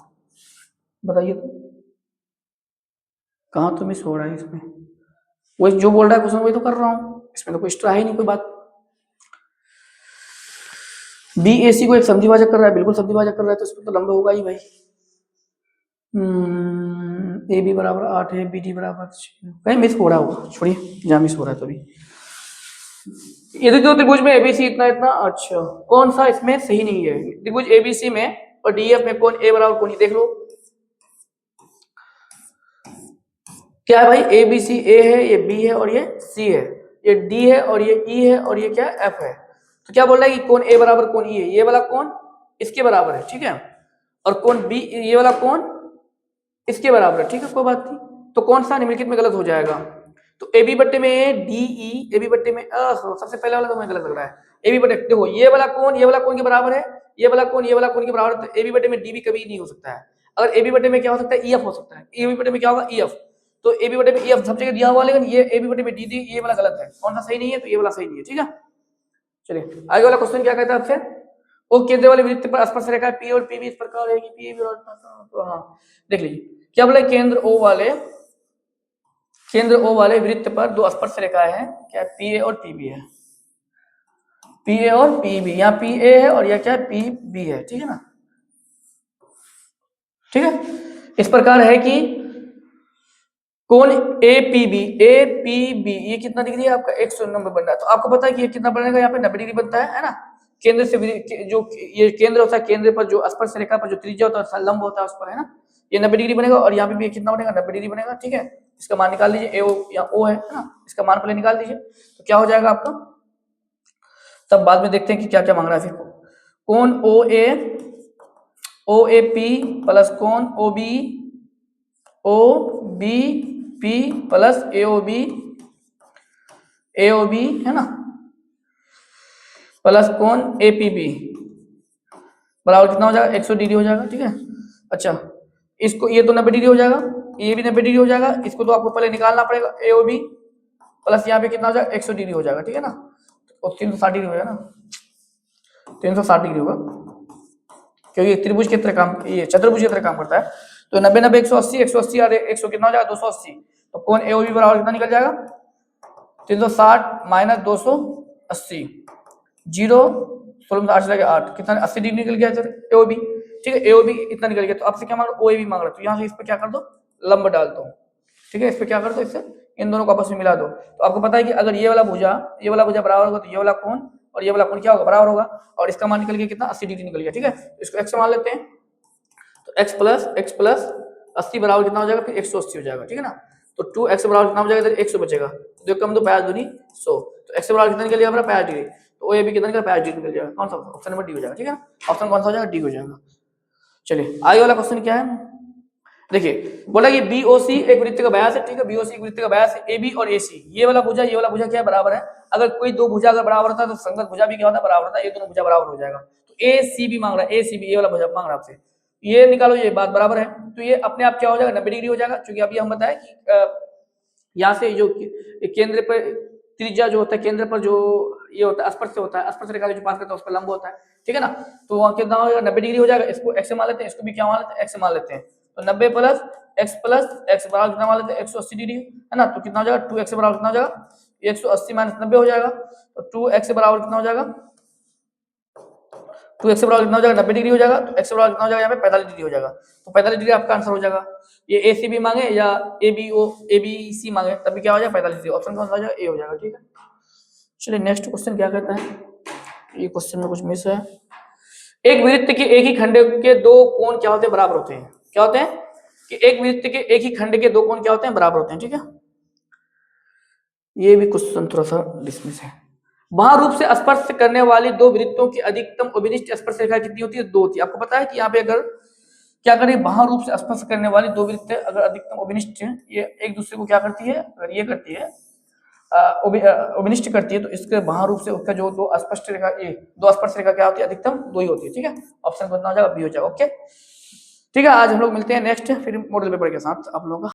बताइए तो कहाँ तो मिस हो रहा है इसमें, वही जो बोल रहा है क्वेश्चन वही तो कर रहा हूँ, इसमें तो कोई एक्स्ट्रा है नहीं कोई बात। बीएसी को एक संधिभाजक कर रहा है, बिल्कुल संधिभाजक कर रहा है, तो इसमें तो लंबा होगा ही भाई। ए बी बराबर 8 है, बी डी बराबर 6, कहीं मिस हो रहा होगा, छोड़िए जहाँ मिस हो रहा है तो भी। यदि दो त्रिभुज में एबीसी इतना इतना, अच्छा कौन सा इसमें सही नहीं है, त्रिभुज एबीसी में और डीएफ में कौन ए बराबर कौन, देख लो क्या है भाई, ए बी सी, ए है, ये बी है और ये सी है, ये डी है और ये ई है और ये क्या एफ है। तो क्या बोल रहा है कि कौन ए बराबर कौन ई है, ये वाला कौन इसके बराबर है। ठीक है। और कौन बी, ये वाला कौन इसके बराबर है। ठीक है कोई बात नहीं। तो कौन सा निम्नलिखित में गलत हो जाएगा, तो ए बी बट्टे में डी ई, ए बी बट्टे में सबसे पहले वाला तो मुझे गलत लग रहा है। ए बी बट्टे देखो ये वाला कौन के बराबर है, ये वाला कौन के बराबर है, तो ए बी बट्टे में डी बी कभी नहीं हो सकता है। अगर ए बी बट्टे में क्या हो सकता है ई एफ हो सकता है, ए बी बट्टे में क्या होगा ई एफ, तो ए बी बटे में ई सब जगह दिया हुआ, लेकिन ये ए बी बटे में डी दी, ये वाला गलत है, कौन सा सही नहीं है, तो ये वाला सही नहीं है। ठीक है। चलिए आगे वाला क्वेश्चन क्या कहता है आपसे, वो केंद्र वाले वृत्त पर स्पर्श रेखा पी और पी भी इस प्रकार है कि पी भी, तो हाँ देख लीजिए क्या बोले, केंद्र ओ वाले वृत्त पर दो स्पर्श रेखाएं हैं, क्या पी ए और पी बी है, पी ए और पी बी, यहाँ पी ए है और यह क्या पी बी है। ठीक है ना। ठीक है। इस प्रकार है कि कोण एपीबी, एपीबी ये कितना डिग्री है आपका 190 बन रहा है, तो आपको पता है कि ये कितना बनेगा, यहाँ पे 90 डिग्री बनता है ना। केंद्र से जो ये केंद्र होता है, केंद्र पर जो स्पर्श रेखा पर जो त्रिज्या होता है लंब होता है उस पर, है ना, ये 90 डिग्री बनेगा, और यहाँ पे भी कितना बनेगा 90 डिग्री बनेगा। ठीक है। इसका मान निकाल लीजिए, ए ओ या ओ है ना, इसका मान पहले निकाल दीजिए, तो क्या हो जाएगा आपका, तब बाद में देखते हैं कि क्या क्या मांग रहा है फिर। कोण ओ ए पी प्लस कोण ओ बी पी प्लस ए ओ बी है ना, प्लस कोण ए पी बी बराबर कितना हो जाएगा 100 डिग्री हो जाएगा। ठीक है। अच्छा इसको, ये तो 90 डिग्री हो जाएगा, ये भी 90 डिग्री हो जाएगा, इसको तो आपको पहले निकालना पड़ेगा, ए ओ बी प्लस यहाँ पे कितना हो जाएगा 100 डिग्री हो जाएगा। ठीक है ना। और 360 डिग्री हो जाएगा ना, 360 डिग्री होगा, क्योंकि त्रिभुज की तरह काम, ये चतुर्भुज की तरह काम करता है। तो 90 90 180, 180 और 100 कितना हो जाएगा 280, तो कोण ए ओ बी बराबर कितना निकल जाएगा 360 माइनस 280, 0 16 में 8 चला गया 8, कितना 80 डिग्री निकल गया ए ओ बी। ठीक है। ए ओ बी इतना निकल गया, तो आपसे क्या मांग रहा है ओ ए बी मांग रहा है, तो यहाँ से इस पर क्या कर दो लंब डाल दो। ठीक है। इस पर क्या कर दो, इससे इन दोनों को आपस में मिला दो, तो आपको पता है कि अगर ये वाला भुजा बराबर होगा, तो ये वाला कोण और ये वाला कोण क्या होगा बराबर होगा, और इसका मान निकल गया कितना 80 डिग्री निकल गया। ठीक है। इसको x मान लेते हैं, तो x प्लस 80 बराबर कितना हो जाएगा फिर 180 हो जाएगा। ठीक है ना। तो 2x बराबर कितना हो जाएगा, 100 बचेगा, तो कम दो 5 दूनी 100, तो x बराबर कितना निकल गया हमारा 5 डिग्री, तो ओ ए बी कितना निकल 5 डिग्री निकल जाएगा, कौन सा ऑप्शन नंबर डी हो जाएगा। ठीक है। ऑप्शन कौन सा हो जाएगा, डी हो जाएगा। चलिए आगे वाला क्वेश्चन क्या है, देखिए बोला कि BOC एक वृत्त का व्यास है, ठीक है, BOC एक वृत्त का व्यास है, AB और AC ये वाला भुजा क्या है, बराबर है। अगर कोई दो भुजा अगर बराबर होता है तो संगत भुजा भी क्या होता है, बराबर होता है, ये दोनों भुजा बराबर हो जाएगा। तो ACB मांग रहा है, ACB ये वाला भुजा मांग रहा है आपसे, ये निकालो, ये बात बराबर है, तो ये अपने आप क्या हो जाएगा, 90 डिग्री हो जाएगा, क्योंकि अभी हम बताए कि यहाँ से जो केंद्र पर त्रिज्या जो होता है, केंद्र पर जो ये होता है स्पर्श होता है, स्पर्श रेखा जो पास करता है उस पर लंब होता है, ठीक है ना, तो वहाँ कितना हो जाएगा, 90 डिग्री हो जाएगा। इसको x मान लेते हैं, इसको भी क्या मान लेते हैं, x मान लेते हैं, तो 90 प्लस x बराबर कितना मान लेते हैं, 180 डिग्री, है ना, तो कितना हो जाएगा, 2x बराबर कितना हो जाएगा, 180 माइनस 90 हो जाएगा, तो 2x बराबर कितना हो जाएगा, 2x बराबर कितना हो जाएगा, 90 डिग्री हो जाएगा, तो x बराबर कितना हो जाएगा, यहाँ पे 45 डिग्री हो जाएगा, तो 45 डिग्री आपका आंसर हो जाएगा। ये ACB मांगे या ABC मांगे तब भी क्या हो जाएगा, 45 डिग्री, ऑप्शन कौन सा हो जाएगा, ए हो जाएगा, ठीक है। चलिए नेक्स्ट क्वेश्चन क्या कहता है, ये क्वेश्चन में कुछ मिस है। एक वृत्त के एक ही खंड के दो कोण क्या होते हैं, बराबर होते हैं, क्या होते हैं कि एक वृत्त के एक ही खंड के दो कोण क्या होते हैं, बराबर होते हैं, ठीक है। ये भी क्वेश्चन थोड़ा सा डिसमिस है। वहां रूप से स्पर्श करने वाली दो वृत्तों की अधिकतम अभिनिष्ट स्पर्श रेखा कितनी होती है, 2 होती है। आपको पता है कि यहाँ पे अगर क्या करें, वहां रूप से स्पर्श करने वाली दो वृत्तें अगर अधिकतम अभिनिष्ट ये एक दूसरे को क्या करती है, अगर ये करती है अभिनिष्ट करती है, तो इसके वहां रूप से उसका जो दो स्पष्ट रेखा, ये दो स्पर्श रेखा क्या होती है, अधिकतम 2 ही होती है, ठीक है। ऑप्शन कितना हो जाएगा, बी हो जाएगा, ओके। ठीक है, आज हम लोग मिलते हैं नेक्स्ट फिर मॉडल पेपर के साथ आप लोगों का।